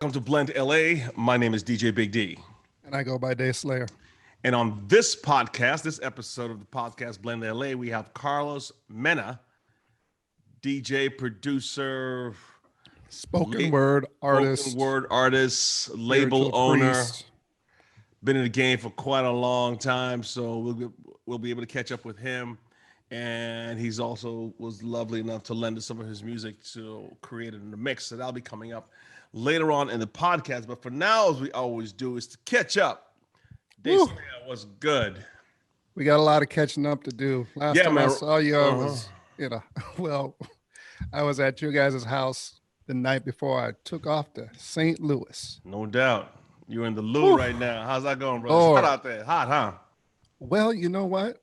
Welcome to Blend LA. My name is DJ Big D. And I go by Day Slayer. And on this podcast, this episode of the podcast Blend LA, we have Carlos Mena, DJ, producer, spoken word artist, label owner. priest. Been in the game for quite a long time, so we'll be able to catch up with him. And he's also was lovely enough to lend us some of his music to create it in the mix. So that'll be coming up later on in the podcast. But for now, as we always do, is to catch up. Day Slayer was good. We got a lot of catching up to do. Last time I saw you, I was, I was at your guys' house the night before I took off to St. Louis. No doubt. You're in the loo right now. How's that going, bro? It's hot out there. Hot, huh? Well, you know what?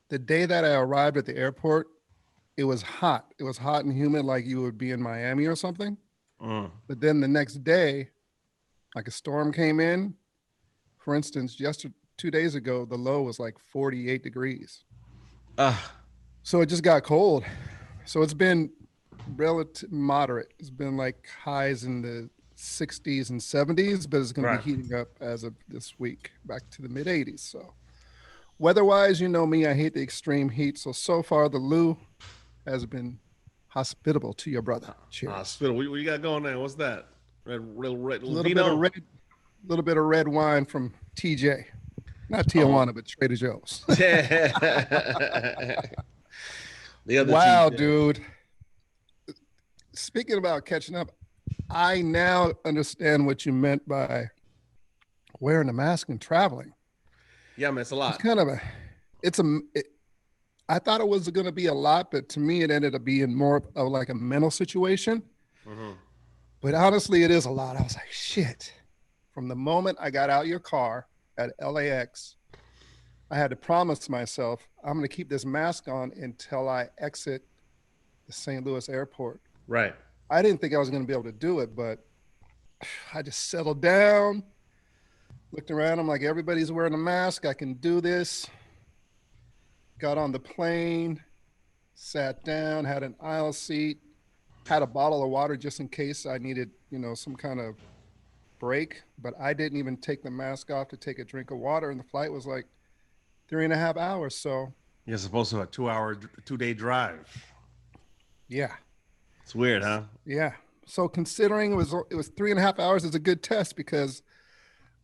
The day that I arrived at the airport, it was hot. It was hot and humid like you would be in Miami or something. But then the next day, like a storm came in. For instance, 2 days ago, the low was like 48 degrees. So it just got cold. So it's been relative moderate. It's been like highs in the 60s and 70s, but it's going to be heating up as of this week, back to the mid 80s. So weather-wise, you know me, I hate the extreme heat. So far, the loo has been hospitable to your brother. Cheers. Hospitable. What you got going there? What's that? Red, little bit of red wine from TJ. Not Tijuana, but Trader Joe's. Wow, TJ. Dude. Speaking about catching up, I now understand what you meant by wearing a mask and traveling. Yeah, man, it's a lot. It's kind of I thought it was going to be a lot, but to me, it ended up being more of like a mental situation. Mm-hmm. But honestly, it is a lot. I was like, shit. From the moment I got out your car at LAX, I had to promise myself, I'm going to keep this mask on until I exit the St. Louis airport. Right. I didn't think I was going to be able to do it, but I just settled down, looked around. I'm like, everybody's wearing a mask. I can do this. Got on the plane, sat down, had an aisle seat, had a bottle of water just in case I needed, some kind of break. But I didn't even take the mask off to take a drink of water. And the flight was like 3.5 hours. So you're supposed to have a 2-day drive. Yeah. It's weird, huh? Yeah. So considering it was 3.5 hours is a good test, because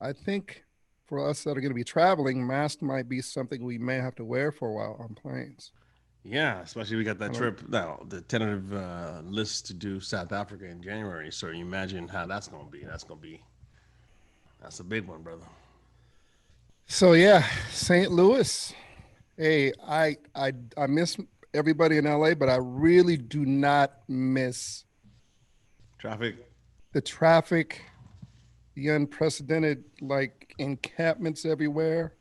I think for us that are going to be traveling, masks might be something we may have to wear for a while on planes. Yeah, especially we got that trip now, the tentative list to do South Africa in January. So you imagine how that's going to be. That's a big one, brother. So yeah, St. Louis. Hey, I miss everybody in LA, but I really do not miss the traffic, the unprecedented encampments everywhere.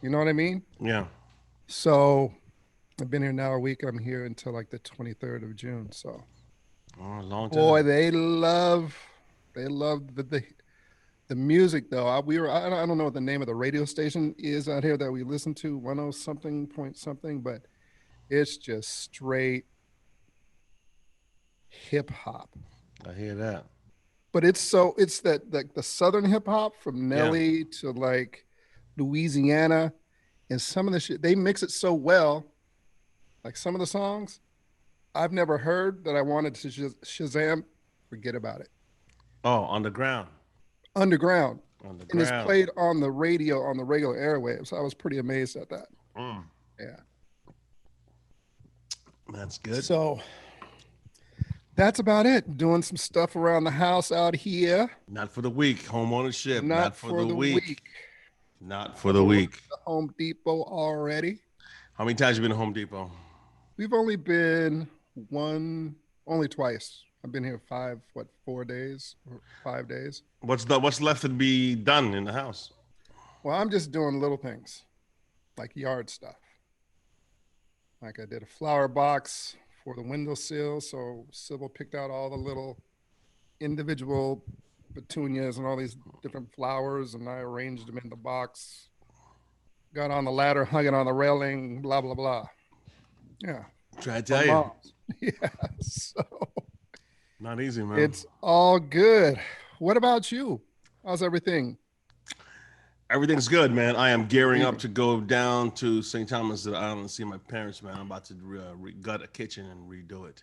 You know what I mean? Yeah. So I've been here now a week. I'm here until like the 23rd of June. So a long time. Boy, they love the music though. I don't know what the name of the radio station is out here that we listen to, 10-something point something, but it's just straight hip hop. I hear that. But it's that the Southern hip hop from Nelly to like Louisiana, and some of the shit, they mix it so well. Like some of the songs I've never heard that I wanted to Shazam, forget about it. Oh, underground. And it's played on the radio on the regular airwaves. I was pretty amazed at that. Yeah. That's good. So that's about it. Doing some stuff around the house out here. Not for the weak. Home ownership. Not for the weak. Not for the weak. Home Depot already. How many times have you been to Home Depot? We've only been only twice. I've been here 4 days or 5 days. What's left to be done in the house? Well, I'm just doing little things like yard stuff. Like I did a flower box for the windowsill. So Sybil picked out all the little individual petunias and all these different flowers, and I arranged them in the box. Got on the ladder, hung it on the railing, blah, blah, blah. Yeah. Try to tell you. Yeah. So Not easy, man. It's all good. What about you? How's everything? Everything's good, man. I am gearing up Baby. to go down to St. Thomas Island and see my parents, man. I'm about to gut a kitchen and redo it.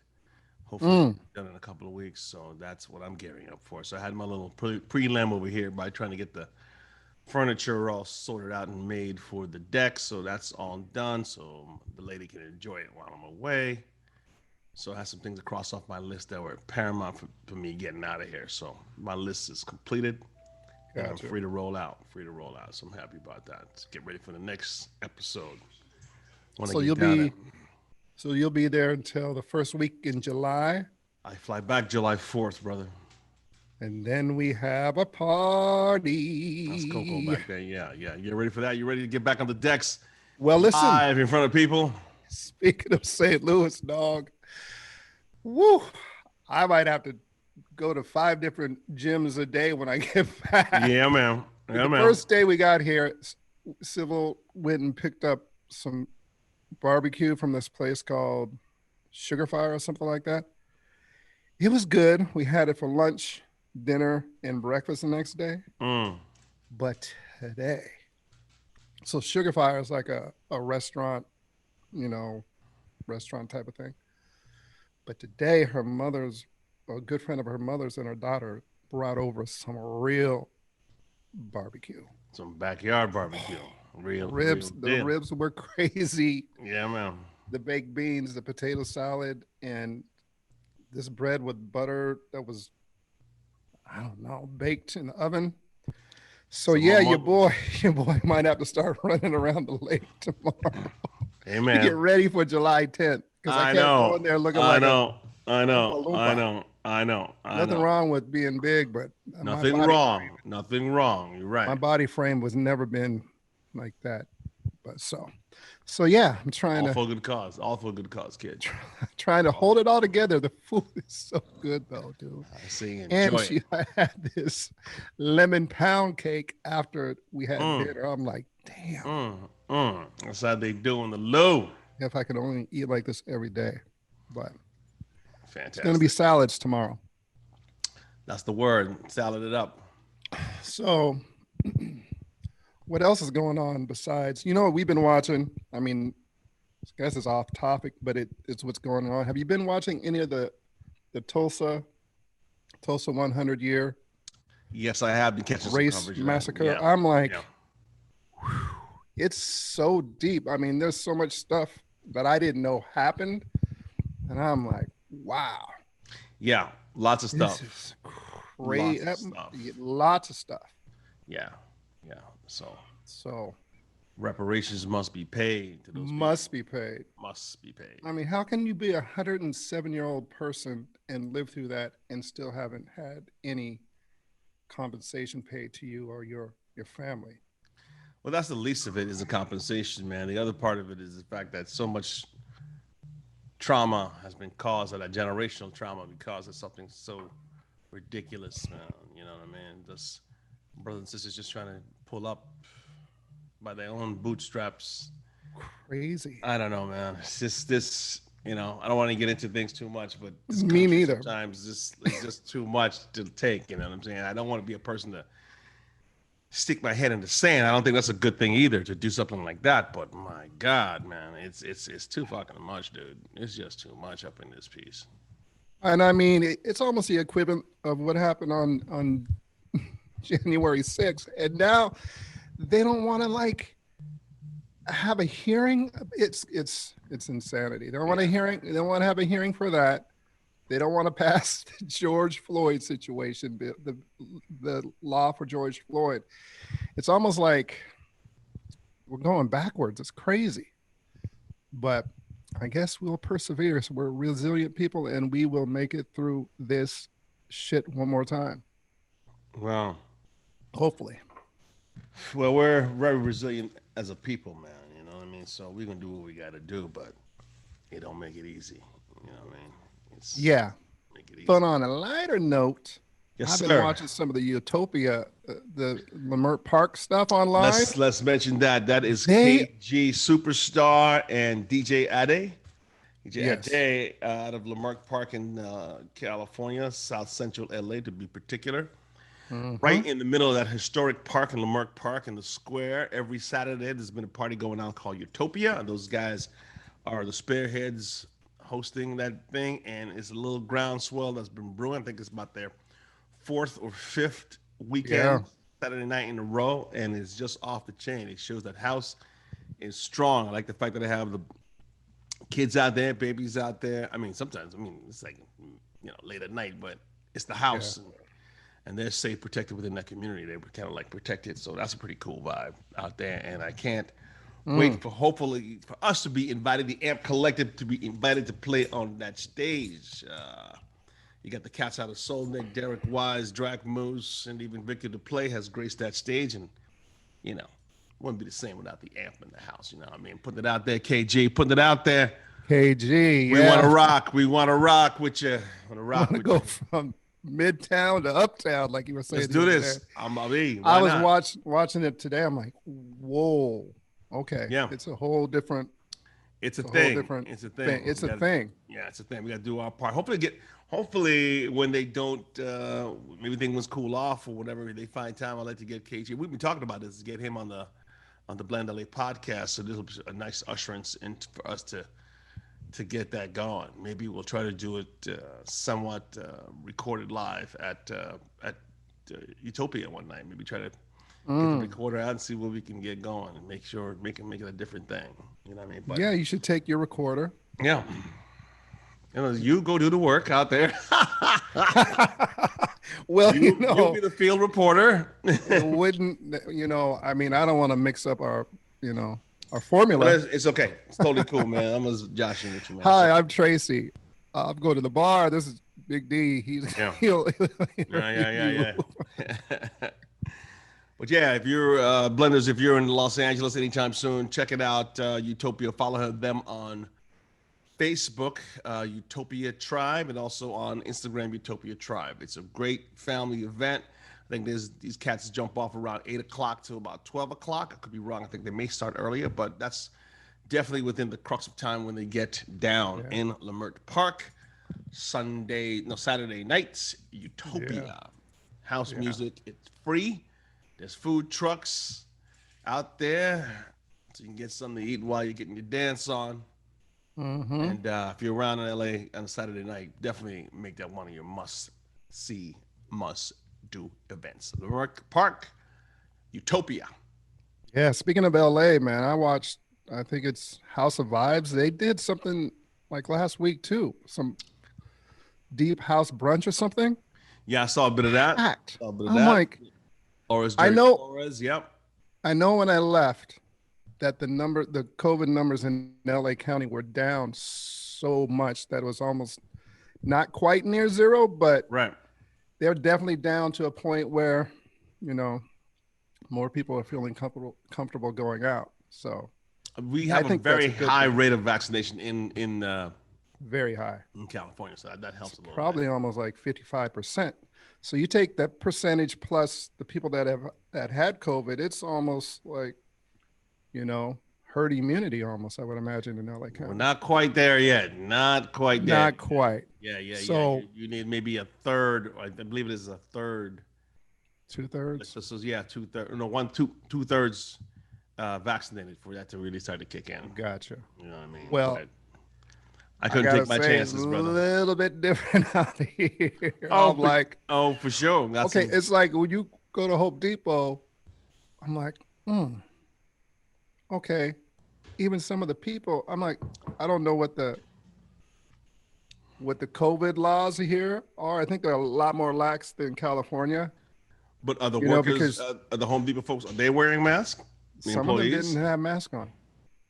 Hopefully, Mm, done in a couple of weeks. So that's what I'm gearing up for. So I had my little prelim over here by trying to get the furniture all sorted out and made for the deck. So that's all done. So the lady can enjoy it while I'm away. So I have some things to cross off my list that were paramount for me getting out of here. So my list is completed. And I'm gotcha. free to roll out. Free to roll out. So I'm happy about that. Let's get ready for the next episode. Want to So get you'll down it. be so you'll be there until the first week in July, I fly back July 4th, brother. and then we have a That's Coco party. back there. Yeah, yeah. You ready for that? You ready to get back on the decks Well, listen. live in front of people? Speaking of St. Louis, dog, woo! I might have to go to 5 different gyms a day when I get back. Yeah, man. Yeah, The man. first day we got here, Civil went and picked up some barbecue from this place called Sugar Fire or something like that. It was good. We had it for lunch, dinner, and breakfast the next day. Mm. But today, so Sugar Fire is like a restaurant, you know, restaurant type of thing. But today, a good friend of her mother's and her daughter brought over some real barbecue. Some backyard barbecue. Real Ribs, the deal. ribs were crazy. Yeah, man. The baked beans, the potato salad, and this bread with butter that was, I don't know, baked in the oven. So Some yeah, more- your boy might have to start running around the lake tomorrow Hey, to man. get ready for July 10th. Because I I can't know. go in there looking I like know. I know. Oompa Loompa. I know. I know. I nothing know. wrong with being big, but Nothing wrong. Nothing wrong. You're my right. body frame was never been like that. But so yeah, I'm trying All to for a good cause. All for a good cause, kid. trying to hold it all together. The food is so good though, dude. I see. And Enjoy it. I had this lemon pound cake after we had Mm. dinner. I'm like, damn, That's how they do in the low. if I could only eat like this every day. But it's Fantastic. gonna be salads tomorrow. That's the word. Salad it up. So what else is going on besides, you know what we've been watching? I mean, I guess it's off topic, but it's what's going on. Have you been watching any of the Tulsa 100 year Yes, I have been catching some race coverage of that. massacre? Yeah. I'm like, Yeah. it's so deep. I mean, there's so much stuff that I didn't know happened, and I'm like, wow, Yeah. Lots of stuff. this is crazy. Lots of stuff. Lots of stuff. Yeah. Yeah. So So reparations must be paid to those must be paid. people. Must be paid. I mean, how can you be a 107-year-old person and live through that and still haven't had any compensation paid to you or your family? Well, that's the least of it is the compensation, man. The other part of it is the fact that so much trauma has been caused, or that generational trauma because of something so ridiculous, man. You know what I mean? Just brothers and sisters just trying to pull up by their own bootstraps. Crazy. I don't know, man. It's just this, I don't want to get into things too much, but this Me country neither. Sometimes it's just too much to take, you know what I'm saying? I don't want to be a person to stick my head in the sand. I don't think that's a good thing either to do something like that. But my God, man, it's too fucking much, dude. It's just too much up in this piece. And I mean, it's almost the equivalent of what happened on January 6th. And now they don't want to like have a hearing. It's insanity. They don't want a hearing. They don't want to have a hearing for that. They don't want to pass the George Floyd situation, the law for George Floyd. It's almost like we're going backwards. It's crazy. But I guess we'll persevere. So we're resilient people and we will make it through this shit one more time. Well, Hopefully. we're very resilient as a people, man. You know what I mean? So we're gonna do what we gotta do, but it don't make it easy. You know what I mean? It's Yeah. make it easy. But on a lighter note, Yes, I've been sir. watching some of the Utopia, the Lamert Park stuff online. Let's mention that. That is They- KG Superstar and DJ Ade. DJ Yes. Ade out of Lamarck Park in California, South Central LA to be particular. Mm-hmm. Right in the middle of that historic park in Lamarck Park in the square. Every Saturday, there's been a party going on called Utopia. And those guys are the spearheads hosting that thing. And it's a little groundswell that's been brewing. I think it's about their fourth or fifth Yeah. weekend, Saturday night in a row. And it's just off the chain. It shows that house is strong. I like the fact that they have the kids out there, babies out there. I mean, sometimes, it's like, late at night, but it's the Yeah. house. And they're safe, protected within that community. They were kind of like protected, so that's a pretty cool vibe out there. And I can't wait Mm. for hopefully for us to be invited, the Amp Collective to be invited to play on that stage. You got the cats out of Soul Nick, Derek Wise, Drac Moose, and even Victor DePlay has graced that stage, and you know, wouldn't be the same without the amp in the house. You know what I mean? Putting it out there, KG, putting it out there. KG. We want to Yeah. rock. We want to rock with you. Want to Want rock to with go you. from midtown to uptown, like you were Let's saying the do other day. this. I'm Bobby. I Why was not? watching it today. I'm like, whoa, okay, Yeah. it's a whole different, It's a it's a whole thing. different It's a thing. thing. It's We a got thing. Yeah, it's a thing. We got to do our part. Hopefully when they don't, maybe things cool off or whatever, they find time. I'd like to get KG. We've been talking about this. Get him on the Blend LA podcast. So this will be a nice usherance in for us to get that going. Maybe we'll try to do it somewhat recorded live at Utopia one night. Maybe try to get the Mm. recorder out and see what we can get going and make it a different thing. You know what I mean? But Yeah, you should take your recorder. yeah, you go do the work out there. Well, You'll be the field reporter. it wouldn't. I mean, I don't want to mix up our But formula. it's okay. It's totally cool, man. I'm just joshing with you, man. It's Hi, okay. I'm Tracy. I'm going to the bar. This is Big D. He's Yeah. he'll Yeah, interview yeah, yeah. But yeah, if you're blenders, if you're in Los Angeles anytime soon, check it out. Utopia. Follow them on Facebook, Utopia Tribe, and also on Instagram, Utopia Tribe. It's a great family event. I think these cats jump off around 8 o'clock to about 12 o'clock. I could be wrong. I think they may start earlier, but that's definitely within the crux of time when they get down Yeah. in Lamert Park. Saturday nights, Utopia. Yeah. House Yeah. music, it's free. There's food trucks out there, so you can get something to eat while you're getting your dance on. Mm-hmm. And if you're around in LA on a Saturday night, definitely make that one of your must see, must do events. Lamert Park, Utopia. Yeah. Speaking of LA, man, I think it's House of Vibes. They did something like last week too. Some deep house brunch or something. Yeah, I saw a bit of that. Packed. Saw a bit of I'm that. like, Flores, I Jerry know, Flores. Yep. I know when I left that the COVID numbers in LA County were down so much that it was almost not quite near zero, but Right. they're definitely down to a point where, you know, more people are feeling comfortable going out. So We I have a think that's very a good high thing. rate of vaccination Very high. in California, so that helps a little Probably almost like 55%. So you take that percentage plus the people that had COVID, it's almost like, herd immunity almost, I would imagine, in LA bit. County. We're not quite there yet. Not quite there. Not quite. Yeah. So You need maybe a third. I believe it is a third. 2/3. So yeah, 2/3. No, two-thirds vaccinated for that to really start to kick in. Gotcha. You know what I mean? Well, But I I couldn't gotta take my say, chances, it's a brother. little bit different out here. Oh, I'm like, for sure. Got okay, some- it's like when you go to Hope Depot, I'm like, okay. Even some of the people, I'm like, I don't know what the COVID laws here are. I think they're a lot more lax than California. But are the You know, workers, because are the Home Depot folks, are they wearing masks? The some of them employees? didn't have masks on.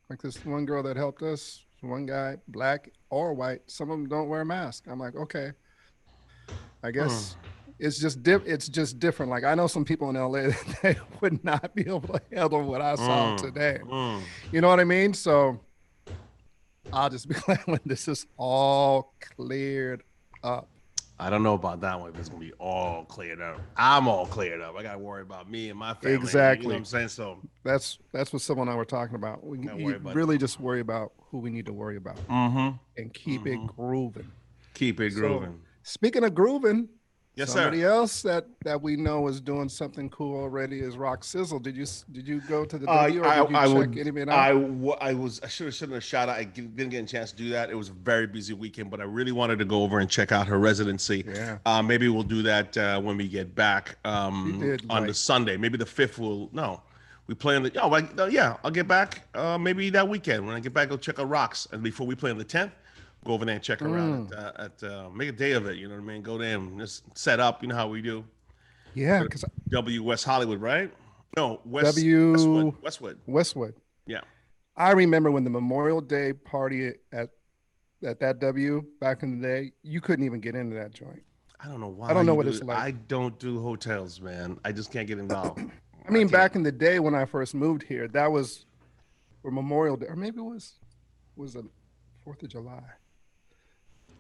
Like this one girl that helped us, one guy, black or white, some of them don't wear masks. I'm like, okay, I guess it's just different. Like I know some people in LA that they would not be able to handle what I saw today. You know what I mean? So I'll just be glad when this is all cleared up. I don't know about that one. If it's gonna be all cleared up. I'm all cleared up. I gotta worry about me and my family. Exactly. You know what I'm saying? So That's what someone and I were talking about. I gotta worry You about really just worry about who we need to worry about and keep it grooving. keep it So grooving. speaking of grooving, Yes, somebody sir. else that we know is doing something cool already is Rock Sizzle. Did you go to the I W or I, did you I check would any of it out? I should have shout out. Didn't get a chance to do that. It was a very busy weekend, but I really wanted to go over and check out her residency. Yeah. Maybe we'll do that when we get back She did on the like Sunday. Maybe the 5th will no. We play on the yeah. I'll get back maybe that weekend. When I get back, go check out Rocks, and before we play on the 10th, go over there and check her out make a day of it. You know what I mean? Go there and just set up. You know how we do. yeah, because W West Hollywood, right? No, W Westwood. Westwood. Yeah. I remember when the Memorial Day party at that W back in the day, you couldn't even get into that joint. I don't know I why don't know you what do it's it. like. I don't do hotels, man. I just can't get involved. I I mean, can't. back in the day when I first moved here, that was for Memorial Day, or maybe it was a 4th of July.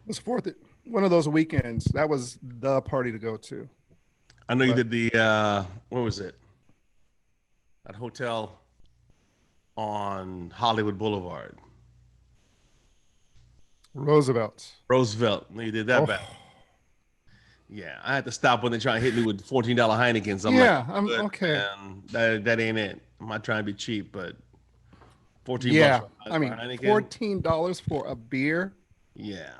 It was one of those weekends. That was the party to go to. I know you But did the what was it? That hotel on Hollywood Boulevard. Roosevelt. Roosevelt. You did that Oh, back. Yeah. I had to stop when they try to hit me with $14 Heinekens. I'm like, yeah. I'm good, okay. man. That ain't it. I'm not trying to be cheap, but 14 bucks Yeah. for, I for mean, Heineken. $14 for a beer Yeah.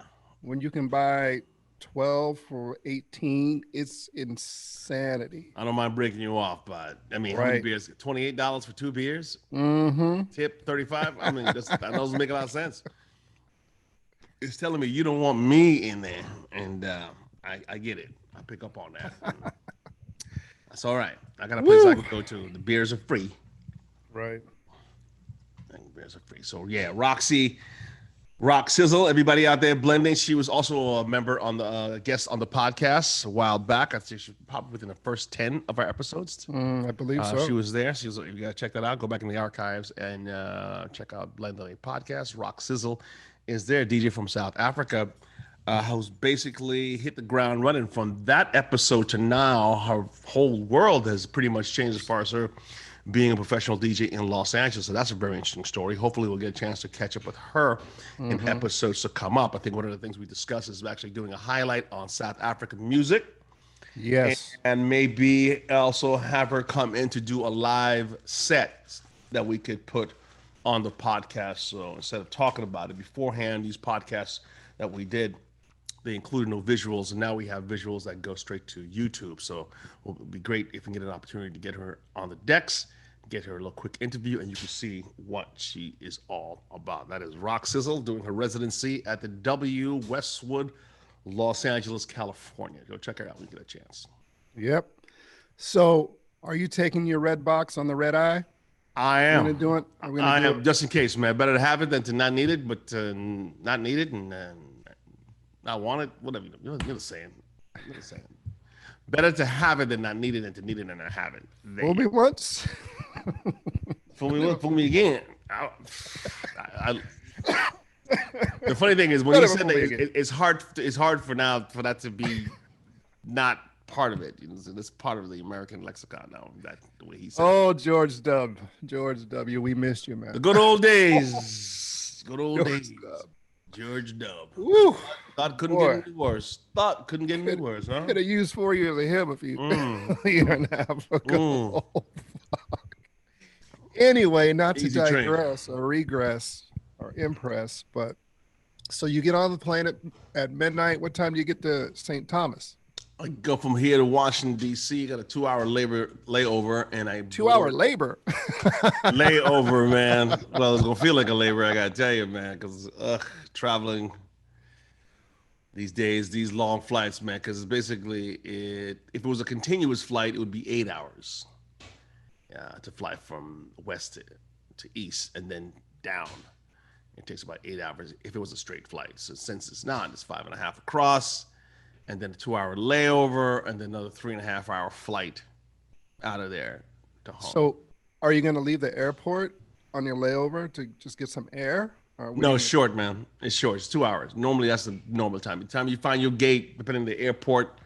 when you can buy 12 for 18, it's insanity. I don't mind breaking you off, but I mean, how many Right. beers? $28 for 2 beers? Mm-hmm. Tip 35. I mean, that doesn't make a lot of sense. It's telling me you don't want me in there, and I get it. I pick up on that. That's all right. I got a place I Woo. can go to. The beers are free. Right. And beers are free. So yeah, Roxy, Rock Sizzle, everybody out there blending. She was also a member on the guest on the podcast a while back. I think she was probably within the first 10 of our episodes. I believe She so. was there. She was. You gotta check that out. Go back in the archives and check out Blend the podcast. Rock Sizzle is there. DJ from South Africa, who's basically hit the ground running from that episode to now. Her whole world has pretty much changed as far as her being a professional DJ in Los Angeles. So that's a very interesting story. Hopefully, we'll get a chance to catch up with her in episodes to come up. I think one of the things we discussed is actually doing a highlight on South African music Yes. and maybe also have her come in to do a live set that we could put on the podcast. So instead of talking about it beforehand, these podcasts that we did, they included no visuals, and now we have visuals that go straight to YouTube. So it would be great if we can get an opportunity to get her on the decks, get her a little quick interview, and you can see what she is all about. That is Rock Sizzle doing her residency at the W Westwood, Los Angeles, California. Go check her out when you get a chance. Yep. So, are you taking your red box on the red eye? I We're am. gonna do it. We're gonna I do am it. just in case, man. Better to have it than to not need it, but not need it and not want it. Whatever you're the saying. You're the saying. Better to have it than not need it than to need it and not have it. There Fool you me go. once. Fool me once, fool me again. The funny thing is when you Never said fool that, me again. it's hard. It's hard for now for that to be not part of it. You know, so it's part of the American lexicon now. That the way he said. Oh, George W. George W. We missed you, man. The good old days. Good old George days. W. George Dub. Woo, Thought couldn't boy. get any worse. Thought couldn't get any worse, huh? Could have used 4 years of him if you Mm, a year and a half ago. mm. Anyway, not to Easy train. digress or regress or impress, but so you get on the plane at midnight. What time do you get to St. Thomas? I go from here to Washington D.C. Got a 2-hour layover, and I 2 hour board- labor. layover, man. Well, it's gonna feel like a labor. I gotta tell you, man, because traveling these days, these long flights, man. Because basically, if it was a continuous flight, it would be 8 hours. To fly from west to east and then down. It takes about 8 hours if it was a straight flight. So since it's not, it's 5.5 across, and then a 2-hour layover, and then another 3.5 hour flight out of there to home. So, are you going to leave the airport on your layover to just get some air? Or No, it's short, man. It's short. It's 2 hours. Normally, that's the normal time. By the time you find your gate, depending on the airport,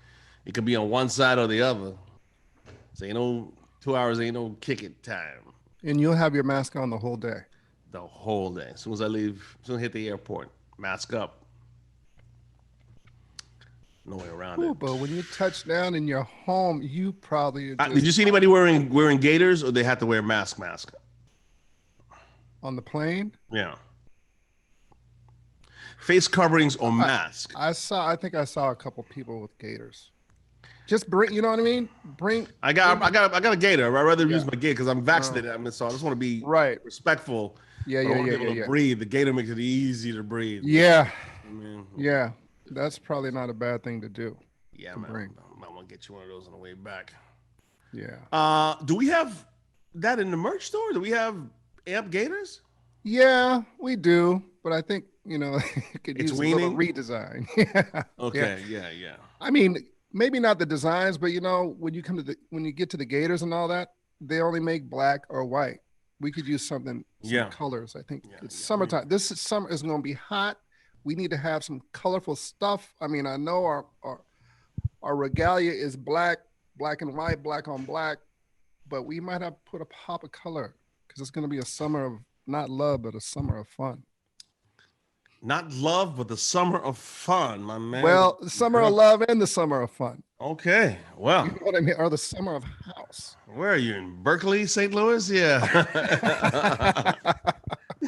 it could be on one side or the other. So, 2 hours ain't no kick it time. And you'll have your mask on the whole day. The whole day. As soon as I leave, as soon as I hit the airport, mask up. No way around Ooh, it. but when you touch down in your home, you probably are Did you just see anybody wearing gaiters, or they had to wear a mask? on the plane. Yeah. Face coverings or mask. I think I saw a couple people with gaiters. Just bring, you know what I mean? I got a gator. I'd rather use my gator because I'm vaccinated. So I just want to be right. respectful. Yeah, I yeah, want yeah, to be able to breathe. The gator makes it easy to breathe. Yeah. I mean, yeah. That's probably not a bad thing to do. Yeah, man. I want to get you one of those on the way back. Yeah. Do we have that in the merch store? Do we have amp gators? Yeah, we do. But I think, it could use a little redesign. Yeah. Okay. Yeah. I mean, maybe not the designs, but when you get to the gators and all that, they only make black or white. We could use some colors. I think it's summertime. This summer is going to be hot. We need to have some colorful stuff. I mean, I know our regalia is black and white, black on black, but we might have to put a pop of color because it's going to be a summer of not love, but a summer of fun. Not love, but the summer of fun, my man. Well, the summer of love and the summer of fun. Okay, well. You know what I mean? Or the summer of house. Where are you, in Berkeley, St. Louis? Yeah.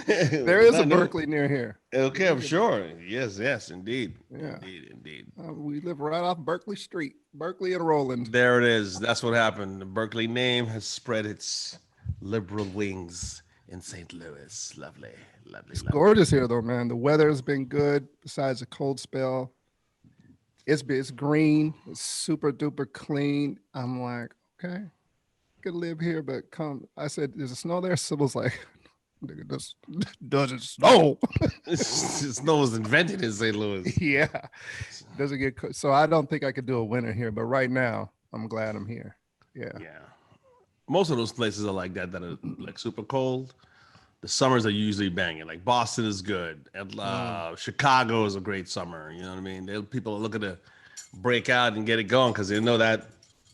There is a Berkeley near here. Okay, I'm sure. Yes, indeed. Yeah. Indeed. We live right off Berkeley Street, Berkeley and Roland. There it is. That's what happened. The Berkeley name has spread its liberal wings in St. Louis. Lovely. It's gorgeous here, though, man. The weather has been good besides a cold spell. It's green. It's super duper clean. I'm like, okay, I could live here, but I said, there's a snow there? Sybil's like, nigga, this doesn't snow. Snow was invented in St. Louis. Yeah. Doesn't get so I don't think I could do a winter here, but right now I'm glad I'm here. Yeah. Most of those places are like that are like super cold. The summers are usually banging. Like Boston is good. And Chicago is a great summer. You know what I mean? People are looking to break out and get it going because they know that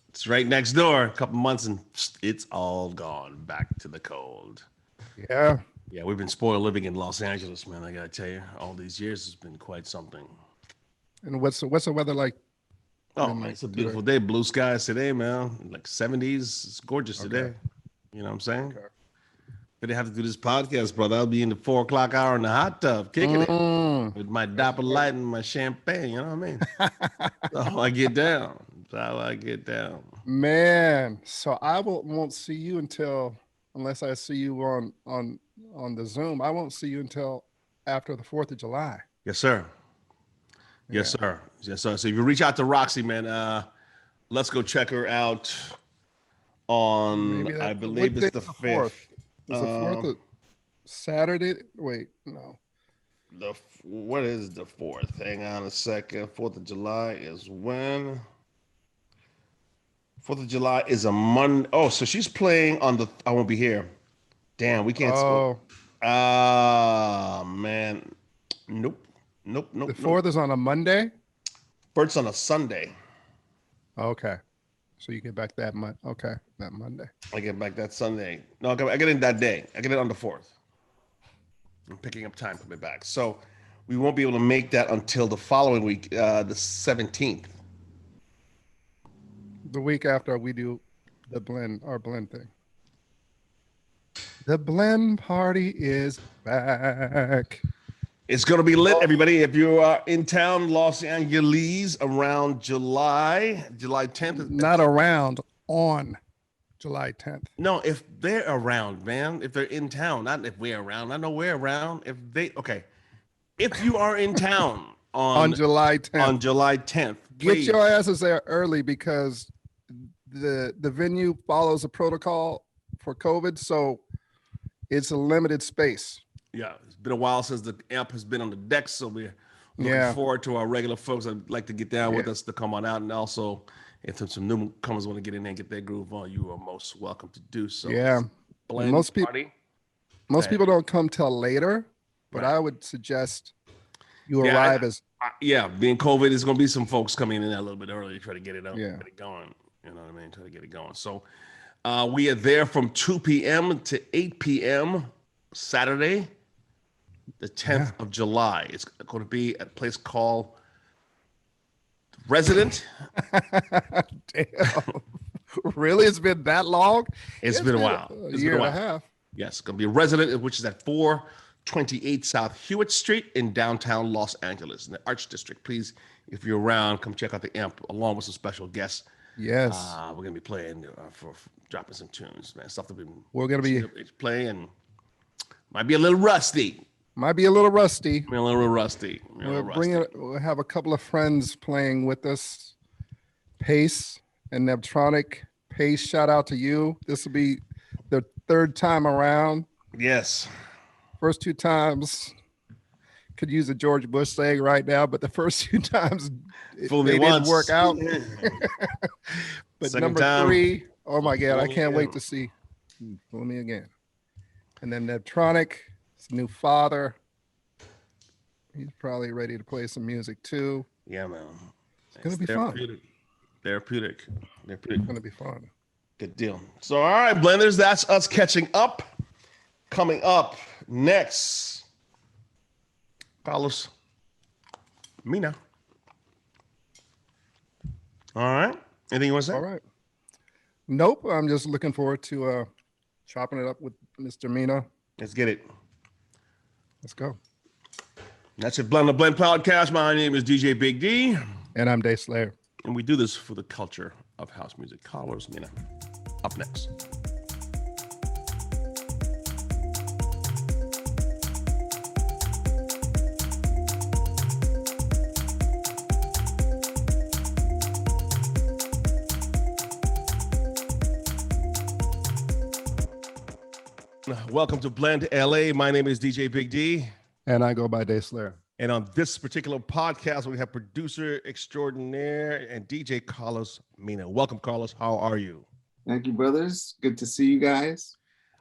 it's right next door. A couple months and it's all gone back to the cold. Yeah. Yeah, we've been spoiled living in Los Angeles, man. I gotta tell you, all these years has been quite something. And what's the weather like? Oh man, it's a beautiful day. Blue skies today, man. Like 70s. It's gorgeous today. You know what I'm saying? Okay. Gonna have to do this podcast, brother. I'll be in the 4:00 hour in the hot tub, kicking it with my Dapper Light and my champagne. You know what I mean? That's how I get down. Man, so I won't see you unless I see you on the Zoom. I won't see you until after the 4th of July. Yes, sir. Yes, sir. So if you reach out to Roxy, man, let's go check her out on, I believe it's the 5th. Is the 4th Saturday? Wait, no. What is the 4th? Hang on a second. 4th of July is when? 4th of July is a Monday. Oh, so she's playing on I won't be here. Damn, we can't. Oh. Man. Nope. The 4th is on a Monday? 4th's on a Sunday. Okay. So you get back that month. Okay, that Monday. I get back that Sunday. No, I get in that day. I get it on the 4th. I'm picking up time coming back. So we won't be able to make that until the following week, the 17th. The week after we do our blend thing. The blend party is back. It's going to be lit, everybody. If you are in town, Los Angeles, around July 10th. Not around, on July 10th. No, if they're around, man. If they're in town, not if we're around. I know we're around. If you are in town on July 10th. On July 10th. Get your asses there early because the venue follows the protocol for COVID, so it's a limited space. Yeah, it's been a while since the amp has been on the deck, so we're looking forward to our regular folks that'd like to get down with us to come on out. And also, if some newcomers want to get in there and get their groove on, you are most welcome to do so. Yeah. Most people don't come till later, but Right. I would suggest you Yeah, arrive as being COVID, there's going to be some folks coming in a little bit early to try to get it up, yeah. get it going. You know what I mean? Try to get it going. So we are there from 2 p.m. to 8 p.m. Saturday, the 10th Yeah. of July. It's going to be at a place called Resident. Damn. Really? It's been that long? It's It's been a been while. a It's been year a and a while. half. Yes, it's going to be Resident, which is at 428 South Hewitt Street in downtown Los Angeles, in the Arts District. Please, if you're around, come check out the amp along with some special guests. Yes. We're going to be playing for dropping some tunes, man. Stuff that we've been We're gonna be playing. Might be a little rusty. might be a little rusty. A little rusty. We'll have a couple of friends playing with us. Pace and Nebtronic. Pace, shout out to you. This will be the third time around. Yes. First two times could use a George Bush saying right now, but the first two times Fool me they once. didn't work out. But Second number time. 3, oh my God, I Fool can't me wait again. to see. Fool me again. And then Nebtronic, his new father. He's probably ready to play some music too. Yeah, man. It's gonna be fun. Therapeutic. It's gonna be fun. Good deal. So, all right, Blenders, that's us catching up. Coming up next, Carlos, Mena. All right. Anything you want to say? All right. Nope. I'm just looking forward to chopping it up with Mr. Mena. Let's get it. Let's go. That's it, Blend the Blend podcast. My name is DJ Big D, And I'm Day Slayer. and we do this for the culture of house music. Carlos Mena, up next. Welcome to Blend LA. My name is DJ Big D. And I go by Day Slayer. And on this particular podcast, we have producer extraordinaire and DJ Carlos Mena. Welcome, Carlos. How are you? Thank you, brothers. Good to see you guys.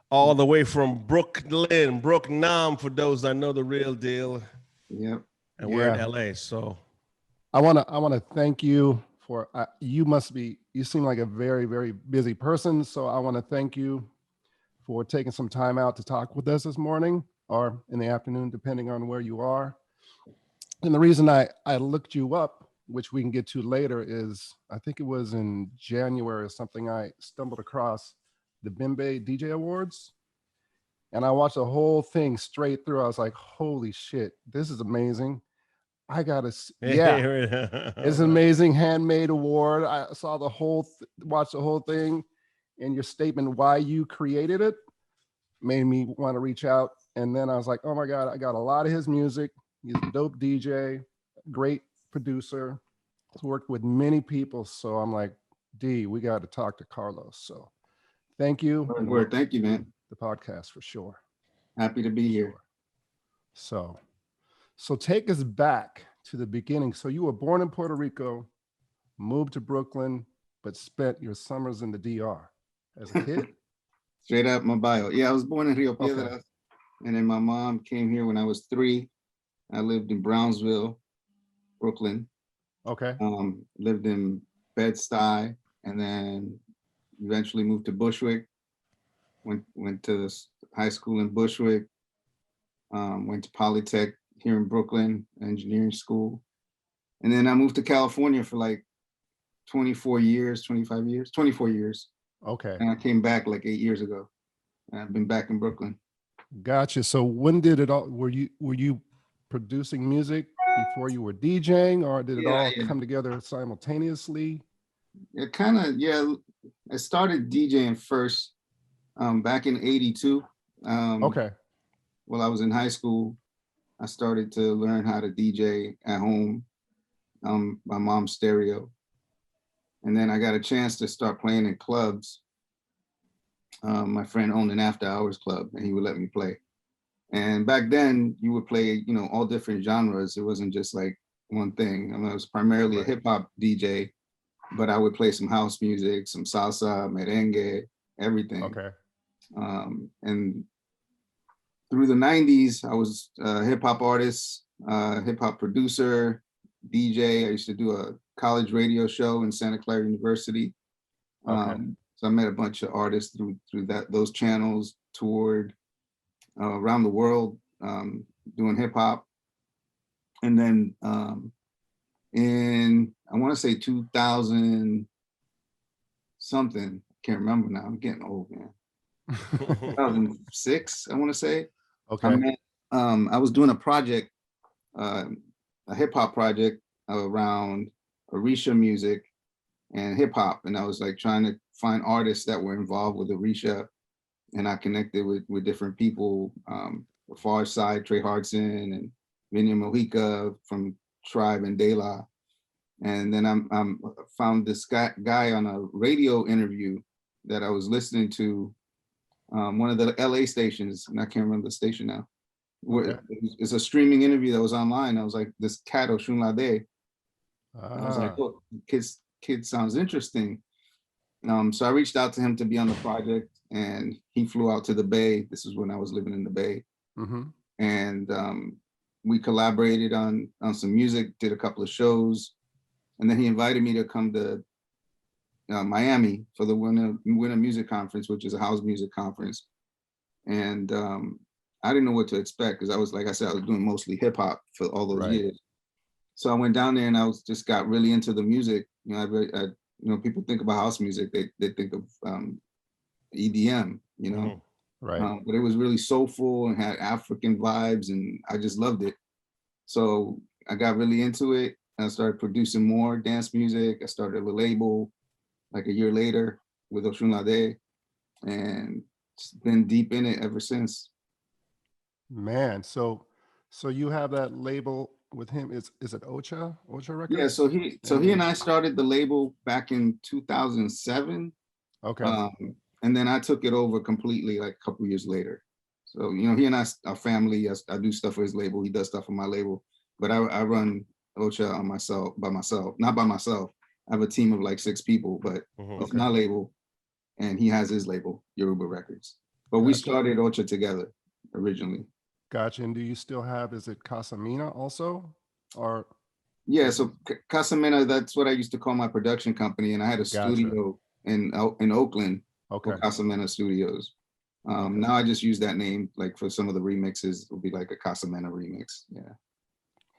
All the way from Brooklyn, Nam, for those that know the real deal. Yep. And we're in LA, so I wanna thank you for you seem like a very, very busy person. So I want to thank you for taking some time out to talk with us this morning or in the afternoon, depending on where you are. And the reason I looked you up, which we can get to later, is I think it was in January or something, I stumbled across the Bembe DJ Awards. And I watched the whole thing straight through. I was like, holy shit, this is amazing. I gotta, it's an amazing handmade award. I saw watched the whole thing, and your statement why you created it made me want to reach out. And then I was like, oh my God, I got a lot of his music. He's a dope DJ, great producer. He's worked with many people. So I'm like, D, we got to talk to Carlos. So thank you. Word. Thank you, man. The podcast for sure. Happy to be here. So take us back to the beginning. So you were born in Puerto Rico, moved to Brooklyn, but spent your summers in the DR as a kid. Straight up my bio. Yeah, I was born in Rio Piedras, Okay. and then my mom came here when I was 3. I lived in Brownsville, Brooklyn. Okay. Lived in Bed-Stuy, and then eventually moved to Bushwick. Went to high school in Bushwick. Went to Polytech here in Brooklyn, engineering school. And then I moved to California for like 24 years. Okay. And I came back like 8 years ago. And I've been back in Brooklyn. Gotcha. So when did it all, were you producing music before you were DJing, or did it all come together simultaneously? It kind of, I started DJing first back in 82. Okay. While I was in high school, I started to learn how to DJ at home, my mom's stereo. And then I got a chance to start playing in clubs. My friend owned an after hours club and he would let me play. And back then you would play, all different genres. It wasn't just like one thing. I mean, I was primarily a hip hop DJ, but I would play some house music, some salsa, merengue, everything. Okay. And through the 90s, I was a hip hop artist, hip hop producer, DJ. I used to do a college radio show in Santa Clara University. So I met a bunch of artists through those channels, toured around the world doing hip hop. And then in, I want to say 2000 something, can't remember now, I'm getting old, man. 2006, I want to say. Okay. I was doing a project, a hip hop project around Orisha music and hip hop, and I was like trying to find artists that were involved with Orisha, and I connected with different people, the Far Side, Trey Hardson, and Vinya Mojica from Tribe and De La. And then I'm found this guy on a radio interview that I was listening to, one of the LA stations, and I can't remember the station now. Okay. It's a streaming interview that was online. I was like, this cat Oshunlade. I was like, oh, kid sounds interesting. So I reached out to him to be on the project, and he flew out to the Bay. This is when I was living in the Bay. And we collaborated on some music, did a couple of shows, and then he invited me to come to Miami for the Winter Music Conference, which is a house music conference. And I didn't know what to expect, because I was, like I said, I was doing mostly hip hop for all those years. So I went down there and I just got really into the music. You know, people think about house music, they think of EDM, you know. But it was really soulful and had African vibes, and I just loved it. So I got really into it. I started producing more dance music. I started a label like a year later with Oshunlade, and just been deep in it ever since. Man, so you have that label with him. Is it Ocha Records? Yeah, so he and I started the label back in 2007. Okay. And then I took it over completely like a couple years later. So, you know, he and I are family. I do stuff for his label. He does stuff for my label. But I run Ocha by myself, not by myself. I have a team of like 6 people, but it's my label, and he has his label, Yoruba Records. But we started Ocha together originally. Gotcha. And do you still have, is it Casa Mena also? Or yeah, so Casa Mena, that's what I used to call my production company, and I had a studio in Oakland. For Casa Mena Studios. Now I just use that name, like for some of the remixes, it'll be like a Casa Mena remix. Yeah.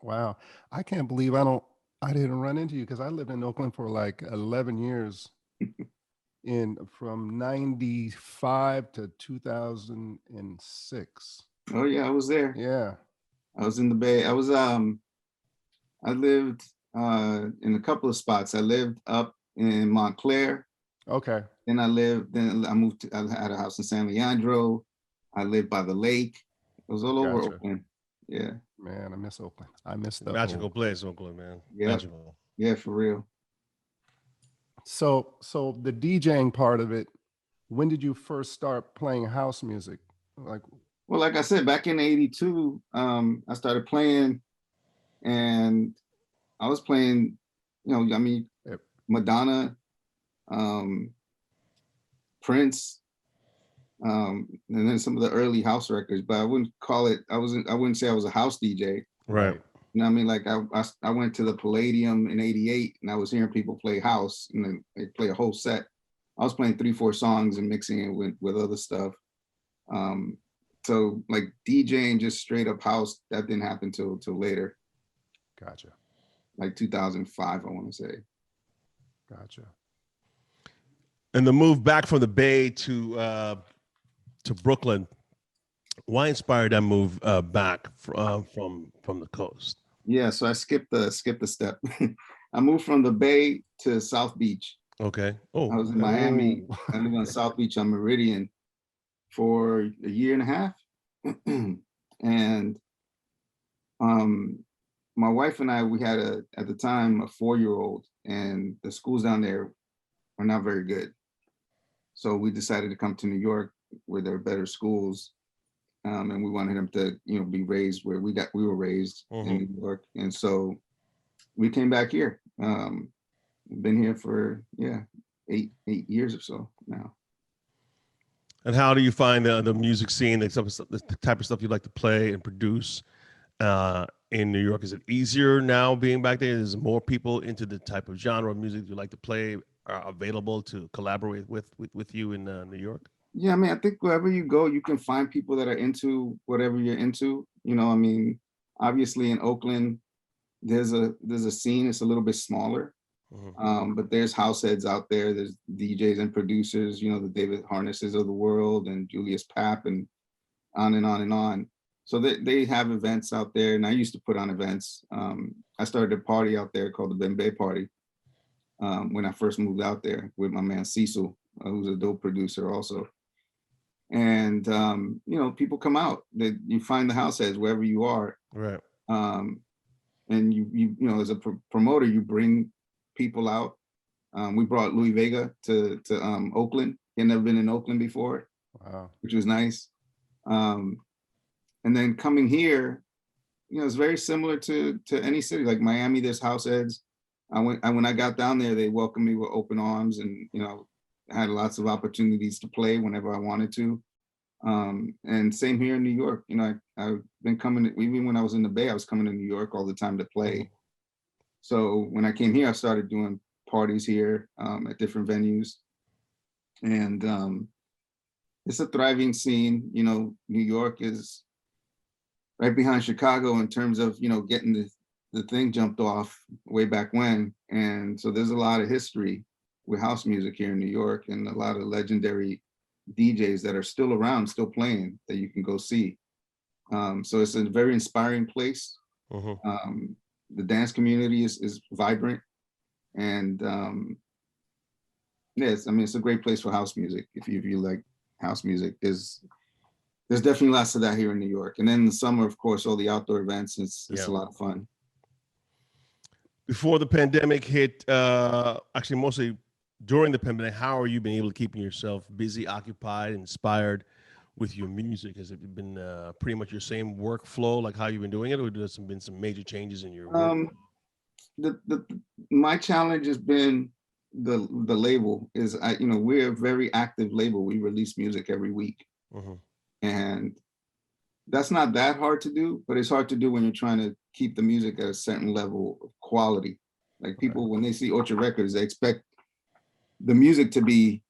Wow. I can't believe I didn't run into you, because I lived in Oakland for like 11 years from 95 to 2006. Oh yeah, I was there. Yeah. I was in the Bay. I lived in a couple of spots. I lived up in Montclair. Okay. Then I moved I had a house in San Leandro. I lived by the lake. It was all over Oakland. Yeah. Man, I miss Oakland. I miss the magical place, Oakland, man. Yeah. Magical. Yeah, for real. So the DJing part of it, when did you first start playing house music? Well, like I said, back in '82, I started playing, and I was playing, you know, I mean, Madonna, Prince, and then some of the early house records, but I wouldn't call it, I wouldn't say I was a house DJ. Right. You know what I mean? Like I went to the Palladium in '88, and I was hearing people play house, and then they play a whole set. I was playing 3-4 songs and mixing it with other stuff. So like DJing just straight up house, that didn't happen till later. Gotcha. Like 2005, I want to say. Gotcha. And the move back from the Bay to Brooklyn, why inspired that move back from the coast? Yeah, so I skipped the step. I moved from the Bay to South Beach. Okay. Oh, I was in Miami. I lived on South Beach on Meridian for a year and a half. And my wife and I, we had at the time a 4-year-old, and the schools down there are not very good. So we decided to come to New York, where there are better schools. And we wanted him to, you know, be raised where we were raised in New York. And so we came back here. Been here for 8 years or so now. And how do you find the music scene, the type of stuff you like to play and produce in New York? Is it easier now being back there? Is more people into the type of genre of music you like to play are available to collaborate with you in New York? Yeah, I mean, I think wherever you go, you can find people that are into whatever you're into. You know, I mean, obviously in Oakland, there's a scene. It's a little bit smaller, but there's house heads out there. There's DJs and producers. You know, the David Harnesses of the world and Julius Papp and on and on and on. So they have events out there, and I used to put on events. I started a party out there called the Bembe Party when I first moved out there with my man Cecil, who's a dope producer also. And you know, people come out. That you find the house heads wherever you are, Right. and you know, as a promoter, you bring people out. We brought Louis Vega to Oakland. He had never been in Oakland before, Wow. which was nice. And then coming here, you know, it's very similar to any city. Like Miami, there's house heads. When I got down there, they welcomed me with open arms, and you know, I had lots of opportunities to play whenever I wanted to. And same here in New York. You know, I've been coming, even when I was in the Bay, I was coming to New York all the time to play. So when I came here, I started doing parties here at different venues. And it's a thriving scene. You know, New York is right behind Chicago in terms of, you know, getting the thing jumped off way back when. And so there's a lot of history with house music here in New York, and a lot of legendary DJs that are still around, still playing, that you can go see. So it's a very inspiring place. The dance community is vibrant, and yes, I mean, it's a great place for house music. If you like house music, there's definitely lots of that here in New York. And then in the summer, of course, all the outdoor events. It's a lot of fun. Before the pandemic hit, actually mostly during the pandemic, how are you been able to keep yourself busy, occupied, inspired with your music? Has it been pretty much your same workflow, like how you've been doing it, or has there been some major changes in your work? My challenge has been the label. Is you know, we're a very active label. We release music every week, and that's not that hard to do, but it's hard to do when you're trying to keep the music at a certain level of quality. Like people, when they see Ultra Records, they expect the music to be